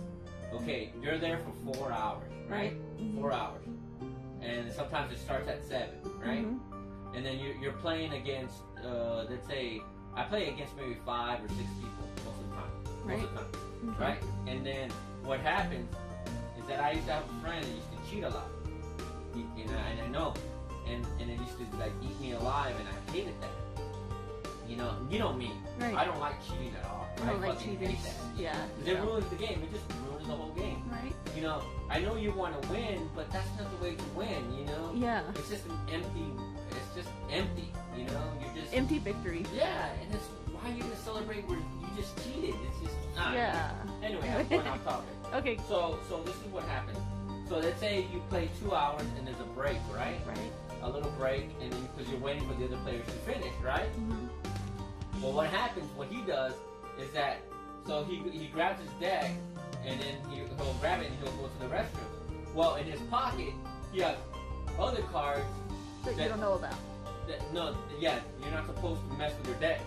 Okay, you're there for 4 hours, right? 4 hours, and sometimes it starts at 7, right? And then you're playing against, let's say, I play against maybe 5 or 6 people most of the time. Most of the time, right? And then what happens is that I used to have a friend that used to cheat a lot, and I know, and it used to like eat me alive, and I hated that. You know me. Right. I don't like cheating at all. I don't like fucking cheating. hate that. Yeah. Because it ruins the game. It just ruins the whole game. Right. I know you want to win, but that's not the way to win. Yeah. It's just empty. You're just Empty victory. Yeah, and it's why are you gonna celebrate where you just cheated? It's just Yeah. Anyway, I'm going off topic. Okay. So this is what happens. So let's say you play 2 hours and there's a break, right? Right. A little break, and then because you're waiting for the other players to finish, right? Well, what happens? What he does is that he grabs his deck, and then he'll grab it and he'll go to the restroom. Well, in his pocket, he has other cards That you don't know about. You're not supposed to mess with your deck,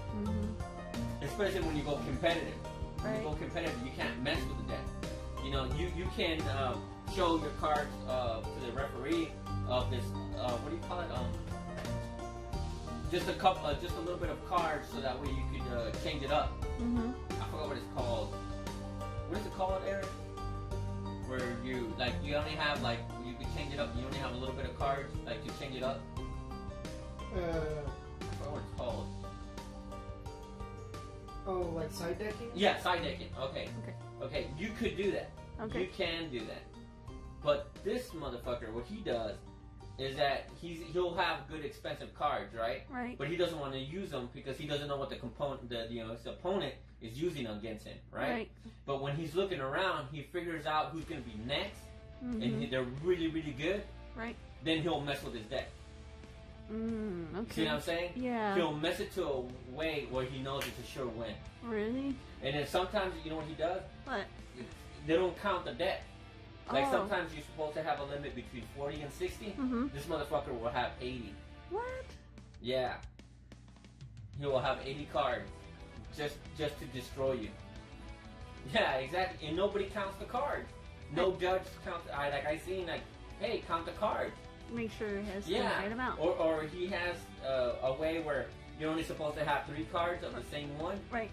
especially when you go competitive. When Right. you go competitive, you can't mess with the deck. You can show your cards to the referee of this. What do you call it? Just a little bit of cards, so that way you could change it up. I forgot what it's called. What is it called, Eric? Where you only have you can change it up. You only have a little bit of cards, to change it up. I forgot what it's called. Oh, like side decking? Yeah, side decking. Okay. You could do that. Okay. You can do that. But this motherfucker, what he does is that he'll have good expensive cards, right? Right. But he doesn't want to use them because he doesn't know what his opponent is using against him, right? But when he's looking around, he figures out who's going to be next, and they're really, really good. Right. Then he'll mess with his deck. Okay. See what I'm saying? Yeah. He'll mess it to a way where he knows it's a sure win. Really? And then sometimes, you know what he does? What? They don't count the deck. Like Oh. sometimes you're supposed to have a limit between 40 and 60. This motherfucker will have 80. What? Yeah. He will have 80 cards just to destroy you. Yeah, exactly. And nobody counts the cards. No judge counts. I seen hey, count the cards. Make sure it has the right amount. Or he has a way where you're only supposed to have 3 cards of the same one. Right.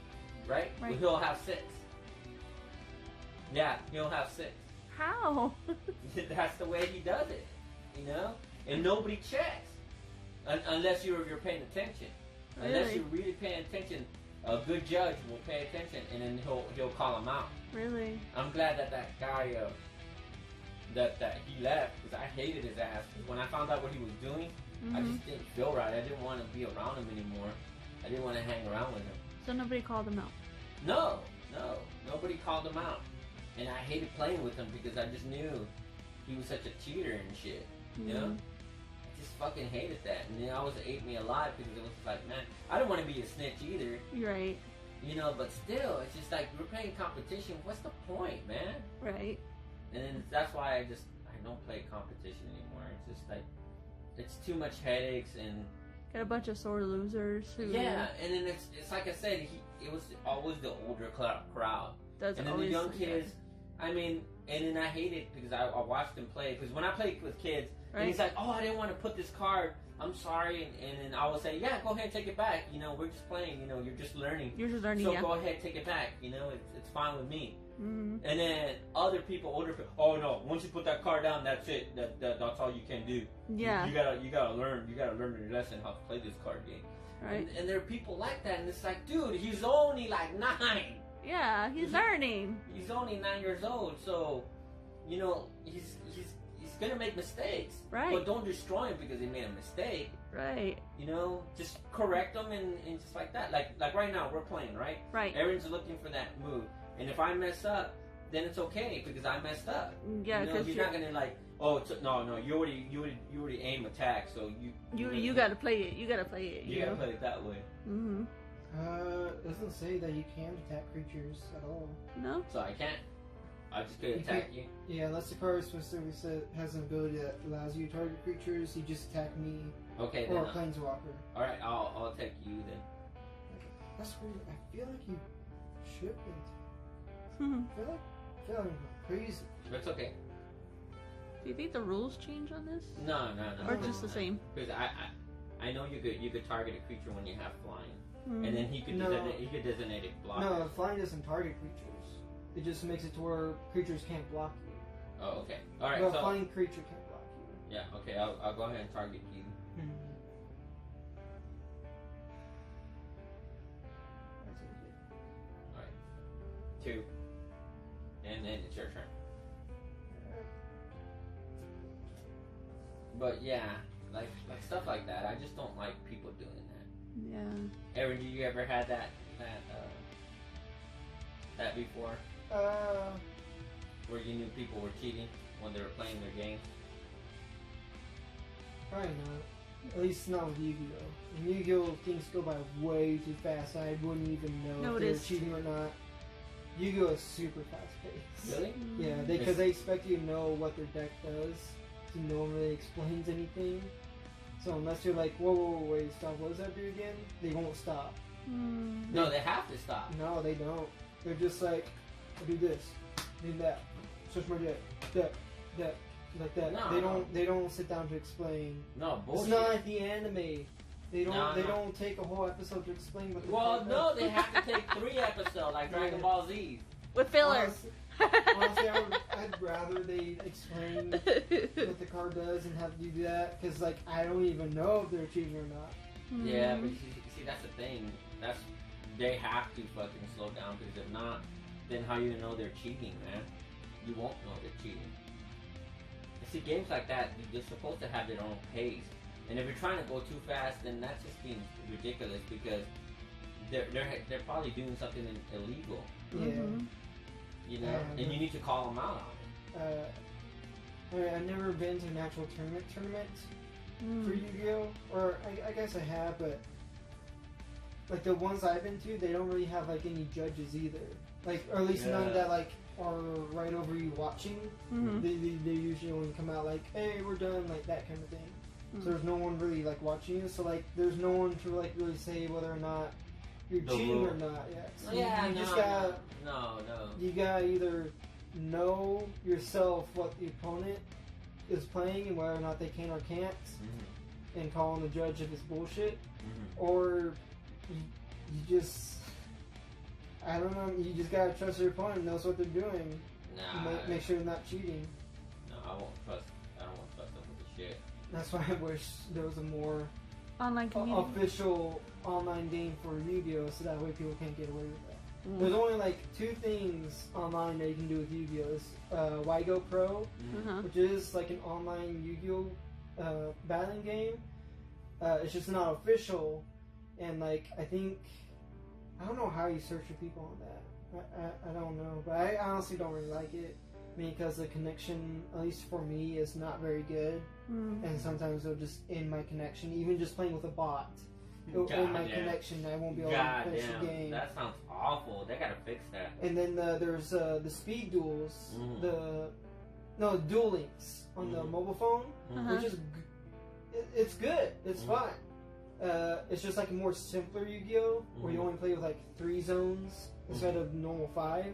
Right? Right. Well, he'll have 6. Yeah, he'll have 6. How? That's the way he does it, And nobody checks unless you're paying attention. Really? Unless you're really paying attention, a good judge will pay attention, and then he'll call him out. Really? I'm glad that guy that he left, because I hated his ass. When I found out what he was doing, I just didn't feel right. I didn't want to be around him anymore. I didn't want to hang around with him. So nobody called him out? No, nobody called him out. And I hated playing with him because I just knew he was such a cheater and shit, I just fucking hated that. And it always ate me alive because it was like, man, I don't want to be a snitch either. Right. But still, it's just like, we're playing competition. What's the point, man? Right. And then that's why I don't play competition anymore. It's just like, it's too much headaches and... Got a bunch of sore losers who... Yeah, and then it's like I said, it was always the older crowd. That's and then always the young kids, and then I hate it because I watched them play. Because when I play with kids, and he's like, oh, I didn't want to put this card. I'm sorry. And then I will say, yeah, go ahead and take it back. We're just playing. You're just learning. You're just learning, So go ahead, take it back. It's fine with me. And then older people, oh no, once you put that card down, that's it. That's all you can do. Yeah. You gotta learn your lesson how to play this card game. Right. And there are people like that, and it's like, dude, he's only like 9. Yeah, he's learning. He's only 9 years old, so he's gonna make mistakes. Right. But don't destroy him because he made a mistake. Right. Just correct him and just like that. Like right now we're playing, right? Right. Aaron's looking for that move, and if I mess up, then it's okay because I messed up. Yeah, you know, because he's not gonna like, oh, no, you already aim attack, so you gotta play it. You gotta play it. You gotta play it that way. Mm-hmm. It doesn't say that you can attack creatures at all. No. So I can't. I just could attack you. Yeah, unless the card specifically has an ability that allows you to target creatures, you just attack me Okay, or then. a planeswalker. All right, I'll take you then. That's weird. I feel like you shouldn't. Hmm. I feel like I'm crazy. It's okay. Do you think the rules change on this, No. or just the same? Because I know you could target a creature when you have flying, Mm. and then he could designate a blocker. No, flying doesn't target creatures. It just makes it to where creatures can't block you. Oh, okay. All right. But a So flying creature can't block you. yeah, okay. I'll go ahead and target you. All right. 2. And then it's your turn. But yeah, like stuff like that. I just don't like people doing that. Yeah. Erin, did you ever had that before? Where you knew people were cheating when they were playing their game? Probably not. At least not with Yu-Gi-Oh! In Yu-Gi-Oh! Things go by way too fast. I wouldn't even know if they're cheating or not. Yu-Gi-Oh! Is super fast paced. Really? Yeah, because they expect you to know what their deck does. So no one really explains anything. So unless you're like, whoa, wait, stop, what does that do again? They won't stop. Mm. No, they have to stop. No, they don't. They're just like, I do this, do that, switch my deck, like that. No, They don't sit down to explain. No, bullshit. It's not like the anime. They don't. No, they no. don't take a whole episode to explain what. Well, no, they have to take 3 episodes like Dragon Ball Z. With fillers. Honestly, I'd rather they explain what the card does and have you do that because, like, I don't even know if they're cheating or not. Yeah, but see, that's the thing. They have to fucking slow down because if not, then how you know they're cheating, man? You won't know they're cheating. You see, games like that, they're supposed to have their own pace. And if you're trying to go too fast, then that's just being ridiculous because they're probably doing something illegal. Yeah. You know, and you need to call them out on it. I mean, I've never been to an actual tournament for Yu-Gi-Oh! Or I guess I have, but like the ones I've been to, they don't really have like any judges either. Like, or at least none that like are right over you watching. They usually only come out like, hey, we're done, like that kind of thing. So there's no one really like watching you. So like, there's no one to like really say whether or not you're cheating or not. Yeah. So you just gotta. No. You gotta either know yourself what the opponent is playing and whether or not they can or can't, and call on the judge if it's bullshit, or you just, I don't know, you just gotta trust your opponent knows what they're doing. Make sure they're not cheating. No, I don't want to trust them with the shit. That's why I wish there was a more online official online game for Yu-Gi-Oh! So that way people can't get away with that. There's only like 2 things online that you can do with Yu-Gi-Oh! It's Wigo Pro, which is like an online Yu-Gi-Oh! Battling game. It's just not official, and like I don't know how you search for people on that. I don't know, but I honestly don't really like it. I mean, because the connection, at least for me, is not very good, and sometimes it'll just end my connection, even just playing with a bot. It'll end my connection. I won't be able to finish the game. That sounds awful. They gotta fix that. And then there's the speed duels, Duel Links on the mobile phone, which is it's good. It's fine. It's just like a more simpler Yu-Gi-Oh! Where you only play with like 3 zones instead of normal 5,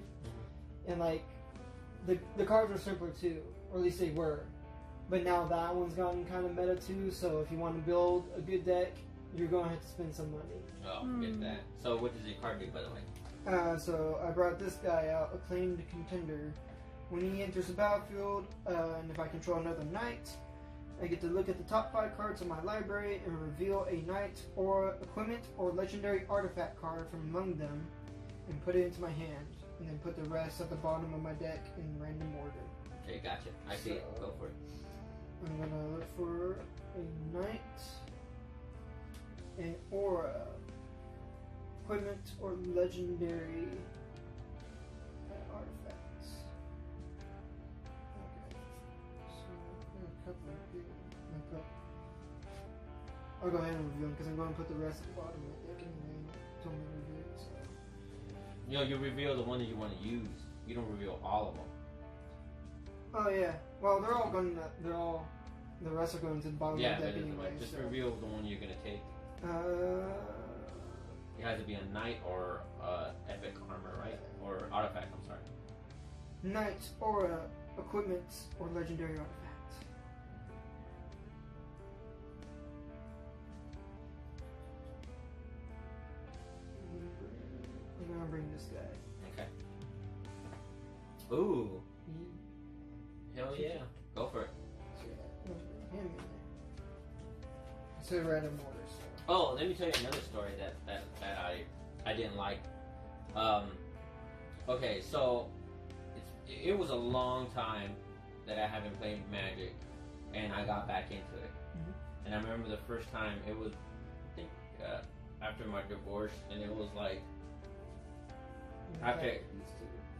and like the cards are simpler too, or at least they were. But now that one's gotten kind of meta too. So if you want to build a good deck, you're going to have to spend some money. Oh, forget that. So what does your card do, by the way? So I brought this guy out, Acclaimed Contender. When he enters the battlefield, and if I control another knight, I get to look at the top 5 cards of my library and reveal a knight or equipment or legendary artifact card from among them and put it into my hand, and then put the rest at the bottom of my deck in random order. Okay, gotcha. I see it. Go for it. I'm gonna look for a knight, an aura, equipment or legendary artifacts. I'll go ahead and review them because I'm going to put the rest at the bottom of the deck anyway. Told me to review it, so. You know, you reveal the one that you want to use. You don't reveal all of them. Oh yeah. Well, they're all going to. They're all. The rest are going to the bottom Yeah, of the but deck anyway. just so. reveal the one you're gonna take. It has to be a knight or epic armor, right? Or artifact. I'm sorry. Knights, aura, equipments, or legendary artifacts. I'm gonna bring this guy. Okay. Ooh. He- Hell yeah. Go for it. Him in there. It's a random order, so. Oh, let me tell you another story that I didn't like. Okay, so it was a long time that I haven't played Magic, and I got back into it. Mhm. And I remember the first time it was, I think, after my divorce, and it was like after.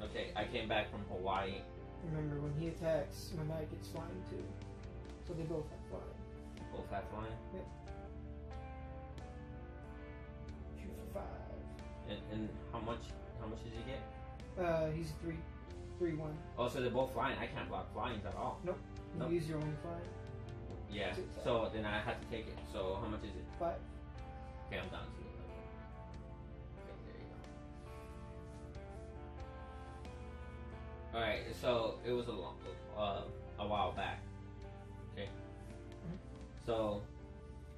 Okay, I came back from Hawaii. Remember, when he attacks, my knight gets flying too. So they both have flying. Both have flying. Yep. Shoot for 5. And how much does he get? He's 3-1. Oh, so they're both flying. I can't block flyings at all. Nope. You Nope. use your own flying. Yeah. Six. So then I have to take it. So how much is it? 5. Okay, I'm down to 11. Okay, there you go. Alright, so it was a while back. Okay. So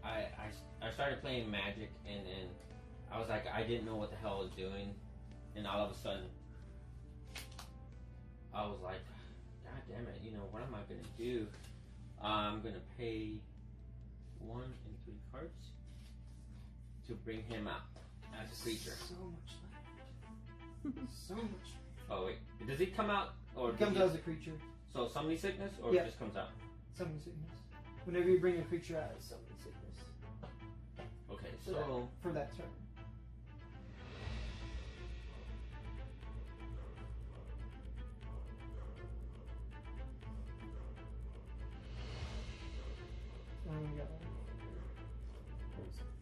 I started playing Magic, and then I was like, I didn't know what the hell I was doing, and all of a sudden I was like, God damn it, you know, what am I gonna do? I'm gonna pay 1 and 3 cards to bring him out as a creature. So much language. So much language. Oh wait, does he come out or It comes out as a creature. So summoning sickness, or Yeah. it just comes out? Summoning sickness. Whenever you bring a creature out, it's summoning sickness. Okay, For so for that turn. So we got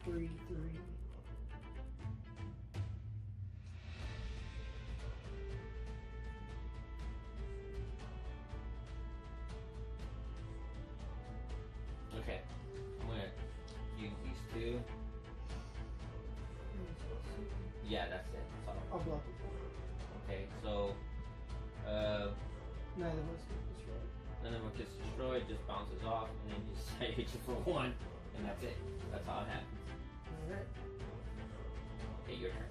3, 3. okay, I'm gonna use these 2. Yeah, that's it. That's all. I'll block it. Okay, so Neither of us get destroyed. and then when it gets destroyed, it just bounces off, and then you just hit you for 1, and that's it. That's how it happens. Alright. Okay, your turn.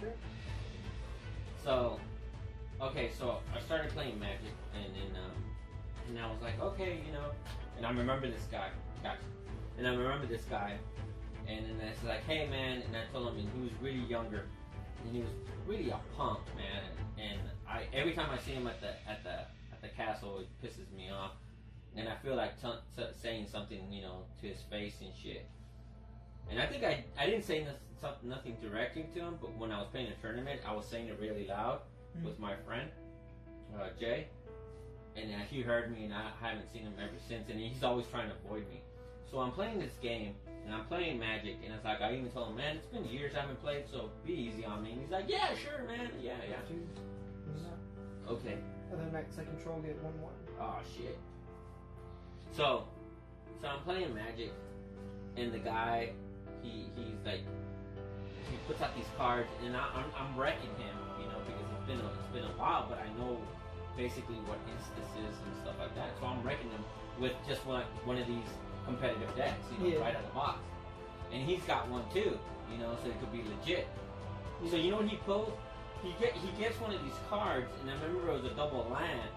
Okay. So, okay, so I started playing Magic, and then and I was like, okay, you know, and I remember this guy, gotcha, and I remember this guy, and then it's like, hey man, and I told him, and he was really younger, and he was really a punk, man, and every time I see him at the castle, it pisses me off, and I feel like saying something, you know, to his face and shit. And I think I didn't say nothing directly to him, but when I was playing a tournament, I was saying it really loud with my friend, Jay. And he heard me, and I haven't seen him ever since, and he's always trying to avoid me. So I'm playing this game, and I'm playing Magic, and it's like, I even told him, man, it's been years I haven't played, so be easy on me. And he's like, yeah, sure, man, yeah. Okay. Other knights I control get 1/1. Oh shit. So I'm playing Magic, and the guy, he's like, he puts out these cards, and I'm wrecking him, you know, because it's been a while, but I know basically what Instis is and stuff like that. So I'm wrecking him with just one of these competitive decks, you know, Yeah. right out of the box. And he's got one too, you know, so it could be legit. So you know what he pulls? He gets one of these cards, and I remember it was a double land,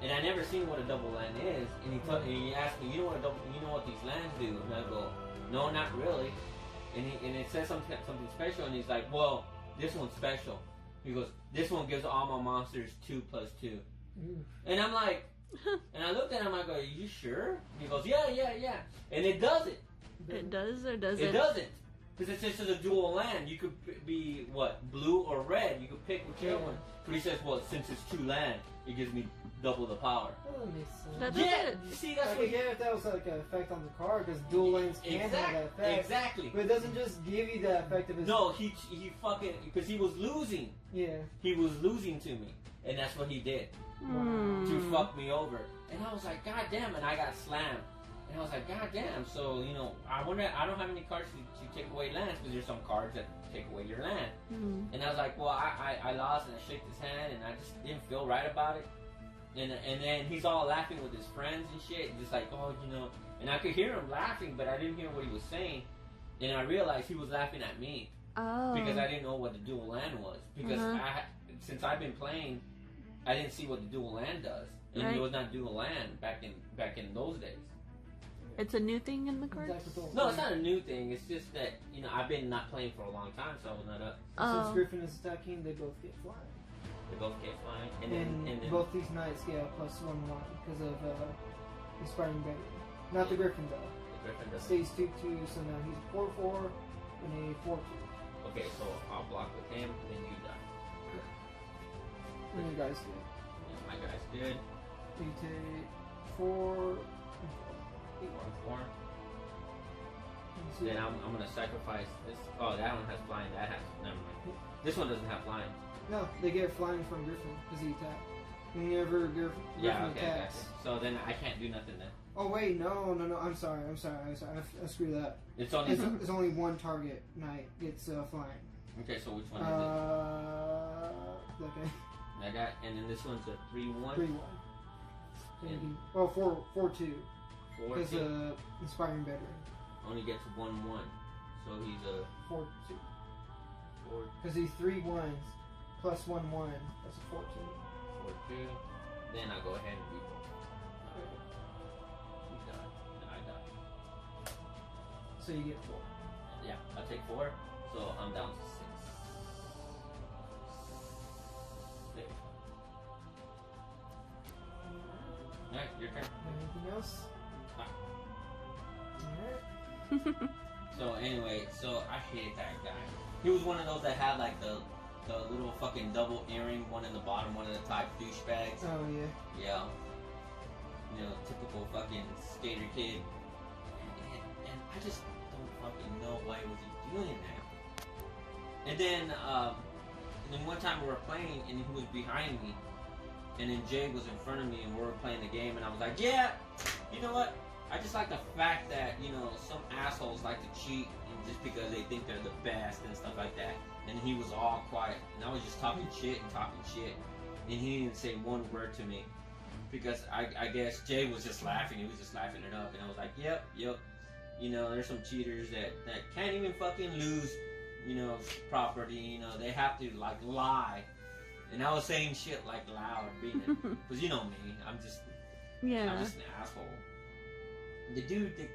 and I never seen what a double land is. And he asked me, you know what these lands do? And I go, no, not really. And it says something special, and he's like, well, this one's special. He goes, this one gives all my monsters 2+2. And I'm like, and I looked at him, I go, are you sure? He goes, yeah. And it does it. It does or doesn't? It doesn't. Because it says it's a dual land. You could be, what, blue or red. You could pick whichever one. But he says, well, since it's 2 land, it gives me double the power. That makes sense. That's Yeah, it. see, that's I what could get if that was like an effect on the card, because dual lanes can have that effect. Exactly. But it doesn't just give you that effect of his... No, he fucking, because he was losing. Yeah. He was losing to me. And that's what he did. To fuck me over. And I was like, God damn, and I got slammed. And I was like, God damn, so, you know, I wonder, I don't have any cards to take away lands, because there's some cards that take away your land. And I was like, well, I lost, and I shook his hand, and I just didn't feel right about it. And then he's all laughing with his friends and shit, and just like, oh, you know, and I could hear him laughing, but I didn't hear what he was saying. And I realized he was laughing at me. Because I didn't know what the dual land was. Because since I've been playing, I didn't see what the dual land does. And it was not dual land back in those days. It's a new thing in the cards? No, it's not a new thing. It's just that, you know, I've been not playing for a long time, so I was not up. Since Griffin is attacking, they both get flying. They both get flying. And then both these knights get a +1/1 because of inspiring better. Not the Griffin though. The Griffin doesn't. Stays 2/2, so now he's 4/4 and a 4/2. Okay, so I'll block with him, and then you die. And you guys good. Yeah, my guy's good. You take 4. 4. Then I'm gonna sacrifice this. Oh, that one has flying. That has, never mind. This one doesn't have flying. No, they get flying from Griffin because he attacked. Whenever Griffin attacks. So then I can't do nothing then. Oh wait, no. I'm sorry. I screwed that. It's only it's only one target knight gets flying. Okay, so which one is Okay. That guy, and then this one's a 3/1. 3/1. Oh, 4/2. 4/2. Because inspiring veteran. Only gets 1/1, so he's a 4/2. 4. Because he's 3 1s plus 1/1. That's a 14. 4/2. Then I go ahead and reroll. He died. Then I die. So you get 4. Yeah, I'll take 4. So I'm down to 6. 6. Alright, your turn. Anything else? Alright. So anyway, so I hated that guy. He was one of those that had like the little fucking double earring, one in the bottom, one in the top, douchebags. Oh yeah. Yeah. You know, typical fucking skater kid. And I just don't fucking know why was he doing that. And then one time we were playing and he was behind me. And then Jay was in front of me and we were playing the game and I was like, yeah, you know what? I just like the fact that, you know, some assholes like to cheat and just because they think they're the best and stuff like that. And he was all quiet. And I was just talking shit. And he didn't say one word to me. Because I guess Jay was just laughing. He was just laughing it up. And I was like, yep. You know, there's some cheaters that can't even fucking lose, you know, property. You know, they have to, like, lie. And I was saying shit, like, loud. Because you know me. I'm just an asshole. The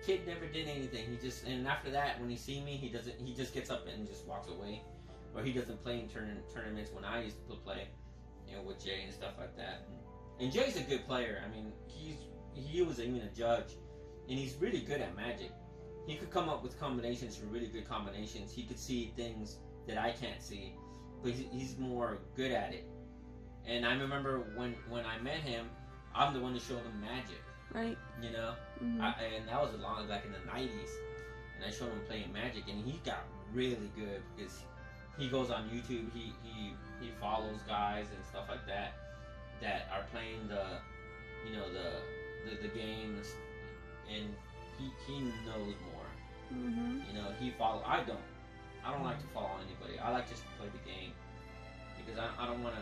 kid never did anything. And after that, when he see me, he just gets up and just walks away. Or he doesn't play in tournaments when I used to play, you know, with Jay and stuff like that. And Jay's a good player. I mean, he was even a judge, and he's really good at Magic. He could come up with combinations for really good combinations. He could see things that I can't see, but he's more good at it. And I remember when I met him, I'm the one to show him Magic. Right. You know, and that was like in the 90s, and I showed him playing Magic, and he got really good because he goes on YouTube, he follows guys and stuff like that are playing the games, and he knows more. You know, I don't like to follow anybody. I like just to play the game because I don't want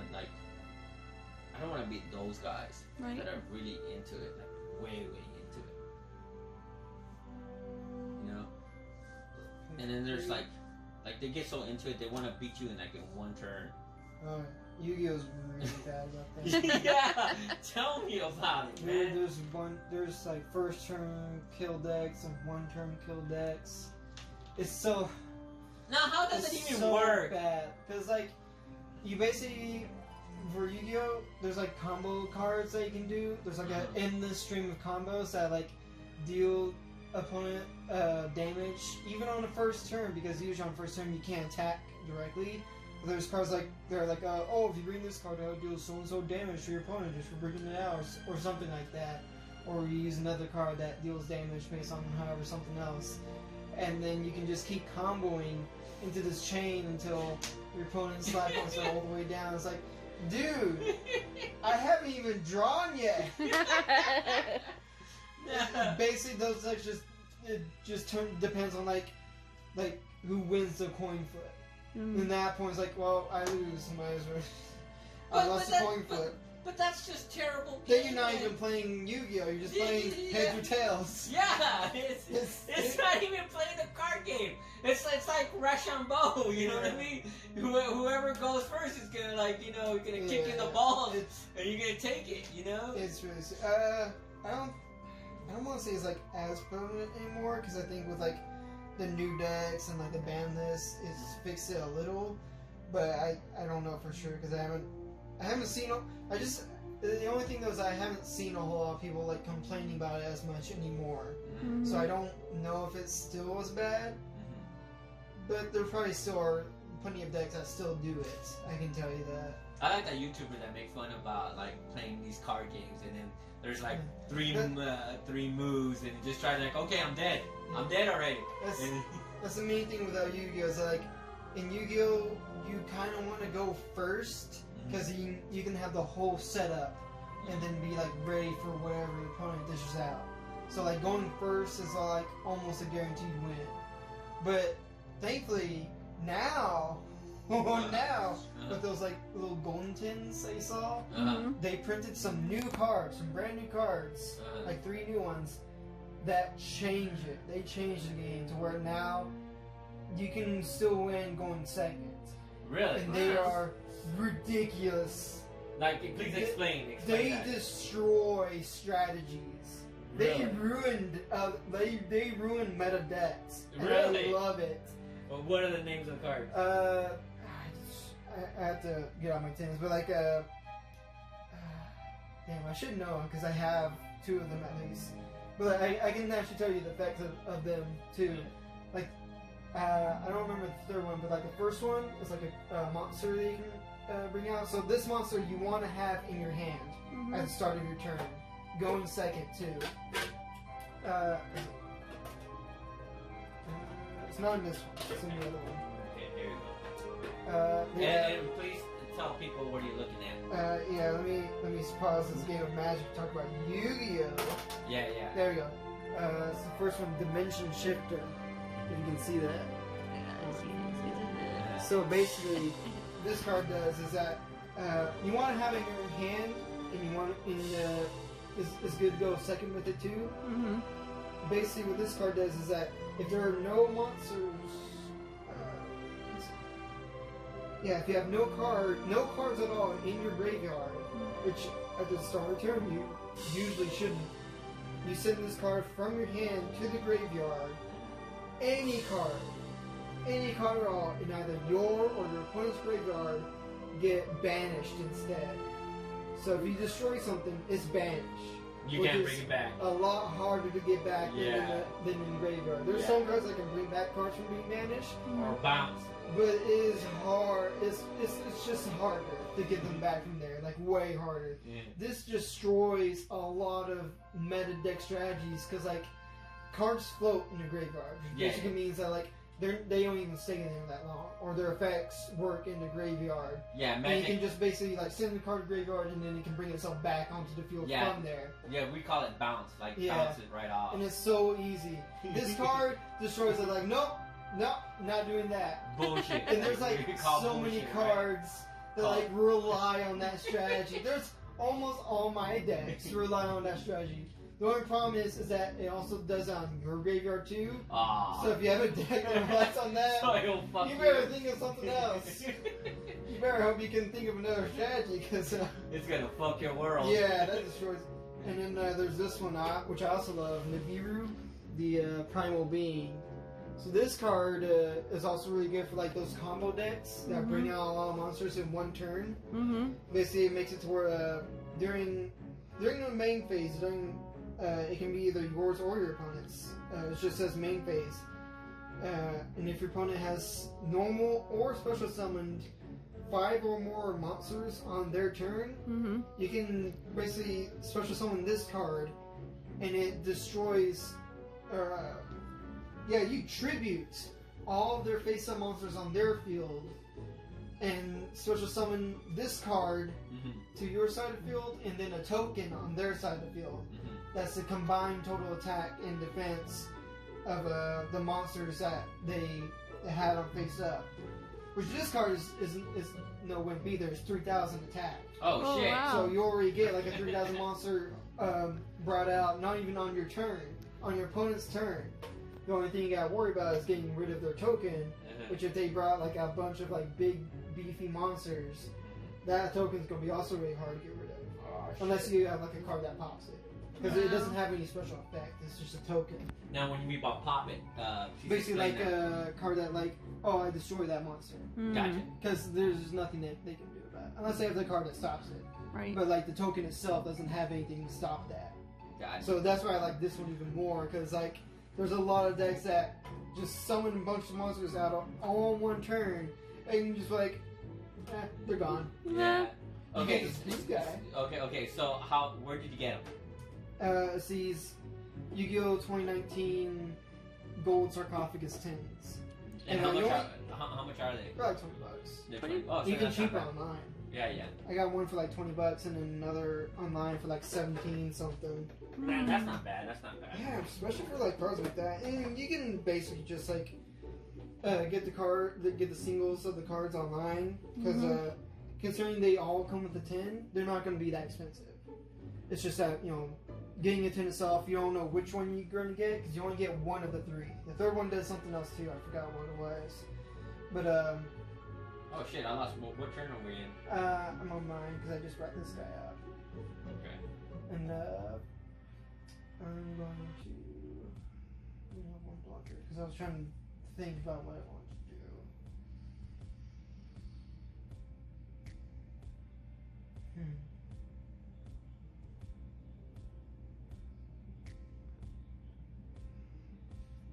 to beat those guys that are really into it, like way into it. You know? And then there's like they get so into it they want to beat you in one turn. Yu-Gi-Oh's really bad about that. Yeah, tell me about it, man. There's like first turn kill decks and 1 turn kill decks. It's so. Now how does it even so work? Bad because like you basically. For Yu-Gi-Oh, there's like combo cards that you can do. There's like an endless stream of combos that like deal opponent damage, even on the first turn, because usually on first turn you can't attack directly. But there's cards like, they're like, oh, if you bring this card out, it deals so-and-so damage to your opponent just for bringing it out, or something like that. Or you use another card that deals damage based on however something else. And then you can just keep comboing into this chain until your opponent's life points are all the way down. It's like, dude, I haven't even drawn yet. Basically, those decks depends on like who wins the coin flip. And that point is like, well, I lose, might as well. I lost the coin flip. But that's just terrible. Then you're not even playing Yu-Gi-Oh! You're just playing heads or tails. Yeah, it's not even playing a card game. It's like Rochambeau, you know what I mean? Whoever goes first is gonna gonna kick in the ball, and you're gonna take it, you know? It's really I don't want to say it's like as permanent anymore, because I think with like the new decks and like the ban list, it's fixed it a little, but I don't know for sure because I haven't seen. The only thing though is I haven't seen a whole lot of people like complaining about it as much anymore. Mm-hmm. So I don't know if it's still as bad, but there probably still are plenty of decks that still do it. I can tell you that. I like that YouTuber that make fun about like playing these card games, and then there's like three moves, and just try to like, okay, I'm dead already. That's the main thing with Yu-Gi-Oh! Is like in Yu-Gi-Oh! You kind of want to go first because you can have the whole setup and then be like ready for whatever your opponent dishes out. So like going first is like almost a guaranteed win. But thankfully now. With those like little golden tins that you saw, they printed some new cards, some brand new cards, like 3 new ones that change it. They changed the game to where now you can still win going second. Really? And they are ridiculous. Like, please explain They that. destroy strategies. Really? They ruined meta decks. And Really? I love it. Well, what are the names of the cards? I have to get on my tins, but like, damn, I should know because I have 2 of them at least. But I can actually tell you the effects of them too. Like, I don't remember the third one, but like the first one is like a monster that you can bring out. So this monster you want to have in your hand at the start of your turn, going second too. It's not in this one. It's in the other one. Okay, here we go. And please tell people what you're looking at. Yeah, let me pause this game of Magic to talk about Yu-Gi-Oh! Yeah. There we go. It's the first one, Dimension Shifter. If you can see that. So basically, this card does is that you want to have it in your hand, and you want it's good to go second with it too. Basically, what this card does is that if there are no monsters. If you have no cards at all in your graveyard, which at the start of turn you usually shouldn't, you send this card from your hand to the graveyard. Any card at all in either your or your opponent's graveyard get banished instead. So if you destroy something, it's banished. You can't bring it back. A lot harder to get back than in the graveyard. There's some cards that can bring back cards from being banished. Or bounce. But it is hard. It's just harder to get them back from there. Like way harder. Yeah. This destroys a lot of meta deck strategies because like cards float in the graveyard, which basically means that like they don't even stay in there that long, or their effects work in the graveyard. Yeah, Magic. And you can just basically like send the card to the graveyard and then it can bring itself back onto the field from there. Yeah, we call it bounce. Like bounce it right off. And it's so easy. This card destroys it like nope, not doing that. Bullshit. And there's like so many cards that like rely on that strategy. There's almost all my decks rely on that strategy. The only problem is that it also does it on your graveyard too. So if you have a deck that relies on that, you better think of something else. You better hope you can think of another strategy because it's gonna fuck your world. Yeah, that destroys. And then there's this one, which I also love, Nibiru, the Primal Being. So this card is also really good for like those combo decks that bring out a lot of monsters in one turn. Basically, it makes it to where during the main phase, during It can be either yours or your opponent's. It just says main phase. And if your opponent has normal or special summoned 5 or more monsters on their turn, you can basically special summon this card, and it destroys. You tribute all of their face-up monsters on their field, and special summon this card to your side of the field, and then a token on their side of the field. That's the combined total attack and defense of the monsters that they had on face-up. Which this card is no wimp either. It's 3,000 attack. Oh shit! Wow. So you already get like a 3,000 monster brought out, not even on your turn, on your opponent's turn. The only thing you gotta worry about is getting rid of their token. Which if they brought like a bunch of like big beefy monsters, that token's gonna be also really hard to get rid of. Oh, Unless you have like a card that pops it. Because it doesn't have any special effect, it's just a token. Now, when you mean about pop it, Basically like a card that like, oh, I destroy that monster. Gotcha. Because there's nothing that they can do about it. Unless they have the card that stops it. Right. But like the token itself doesn't have anything to stop that. Gotcha. So that's why I like this one even more, because like there's a lot of decks that just summon a bunch of monsters out all in one turn, and you just like, they're gone. Yeah. Okay. This guy. Okay. So where did you get him? Sees Yu-Gi-Oh! 2019 Gold Sarcophagus 10s. And how much are they? They're like $20. They're 20? Oh, so Even that's not cheaper bad. online. Yeah. I got one for like $20 and then another online for like 17 something. Man, that's not bad. Yeah, especially for like cards like that. And you can basically just like get the singles of the cards online, because considering they all come with a 10, they're not going to be that expensive. It's just that, getting a 10 itself, you don't know which one you're going to get, because you only get one of the 3. The third one does something else too. I forgot what it was. But oh shit! I lost. What turn are we in? I'm on mine because I just brought this guy up. Okay. And I'm going to one blocker because I was trying to think about what I wanted to do.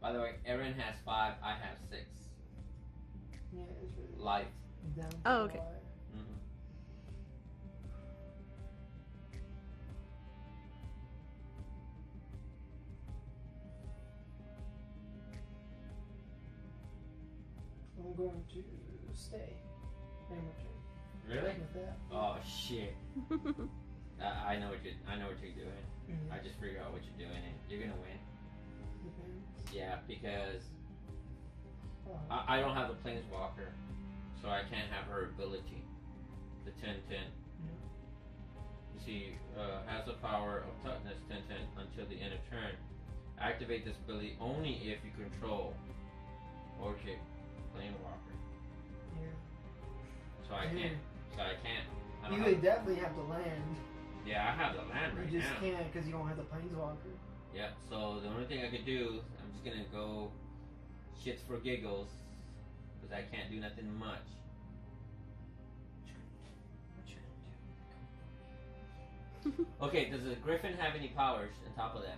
By the way, Erin has 5. I have 6. Yeah, it's really Life. down to Oh, the okay. wire. I'm going to stay. Very much Really? with that. Oh shit! I know what you're doing. Mhm. I just figured out what you're doing, and you're gonna win. Depends. Yeah, because Oh. I don't have the Planeswalker, so I can't have her ability. The 10/10. You see, has the power of toughness 10/10 until the end of turn. Activate this ability only if you control Orchid Planewalker. Yeah. So I can't. I don't You have- would definitely have to land. Yeah, I have the land right You just now. can't because you don't have the planeswalker. Yeah, so the only thing I could do, I'm just gonna go shits for giggles, because I can't do nothing much. Okay, does the Griffin have any powers on top of that?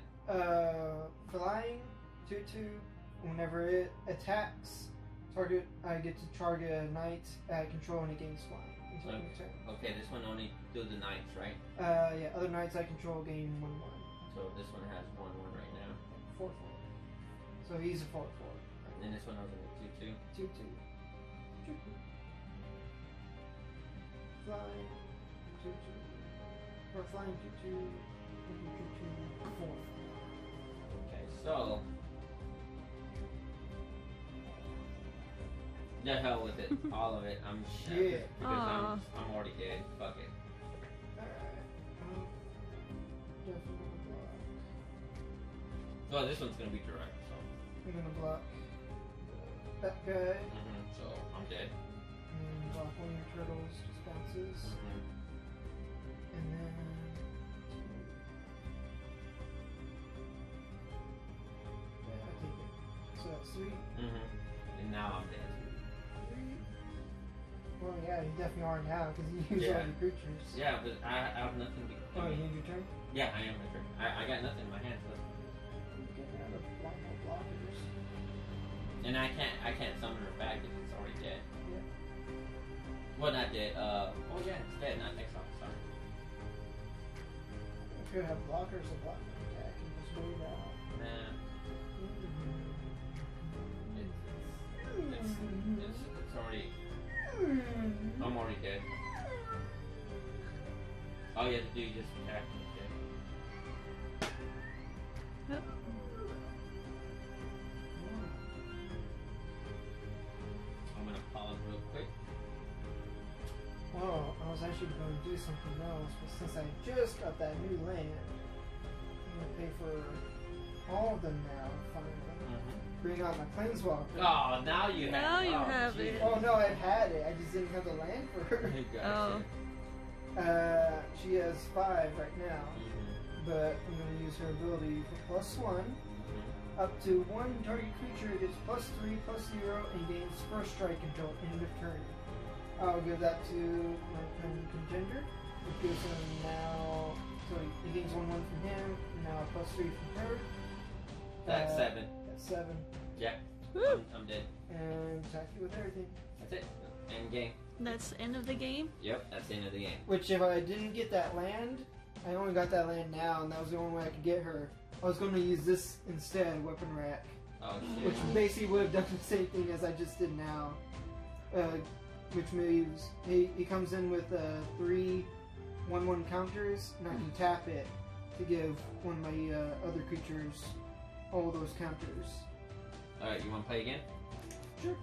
Flying 2/2. Whenever it attacks, I get to target a knight I control and it gains flying until end of turn. Okay, this one only do the knights, right? Yeah, other knights I control gain 1/1. So this one has 1/1 right now. 4/4. So he's a 4/4. And this one has a 2/2. 2/2. Flying 2/2. Or flying 2/2. 2/2. 4. Okay, so the hell with it, all of it. I'm Yeah. because I'm already dead. Fuck it. Alright. Definitely block. So this one's gonna be direct. So I'm gonna block that guy. so I'm dead. And block one of your turtles, just bounces. And then. Yeah, I take it. So that's 3. And now I'm dead. 3. Well, yeah, you definitely are now because you use all your creatures. Yeah, but I have nothing to. Oh, you need your turn? Yeah, I am my turn. I got nothing in my hand, so. You can have a lot more blockers. And I can't summon her back if it's already dead. Yeah. Well, not dead. Oh yeah, it's dead. I think so. Sorry. If you have blockers, a block attack, you just wait out. Nah. It's already. I'm already dead. All you have to do is just attack me dead. Yep. I'm gonna pause real quick. Well, I was actually going to do something else, but since I just got that new land, I'm going to pay for all of them now, finally. Bring out my Planeswalker. Oh, now you have. Now you have geez. it. Oh no, I had it. I just didn't have the land for her. Gotcha. She has 5 right now, but I'm going to use her ability for +1. Up to 1 target creature gets +3/+0 and gains first strike until end of turn. I'll give that to my contender. It gives him now. So he gains 1/1 from him. Now +3 from her. That's 7. That's 7. Yeah. Woo. I'm dead. And attack you with everything. That's it. End game. That's the end of the game. Yep, that's the end of the game. Which, if I didn't get that land, I only got that land now, and that was the only way I could get her. I was going to use this instead, Weapon Rack. Oh shit. Which basically would have done the same thing as I just did now. Which moves, he comes in with 3 1/1 counters, and I can tap it to give one of my other creatures all those counters. Alright, you want to play again? Sure.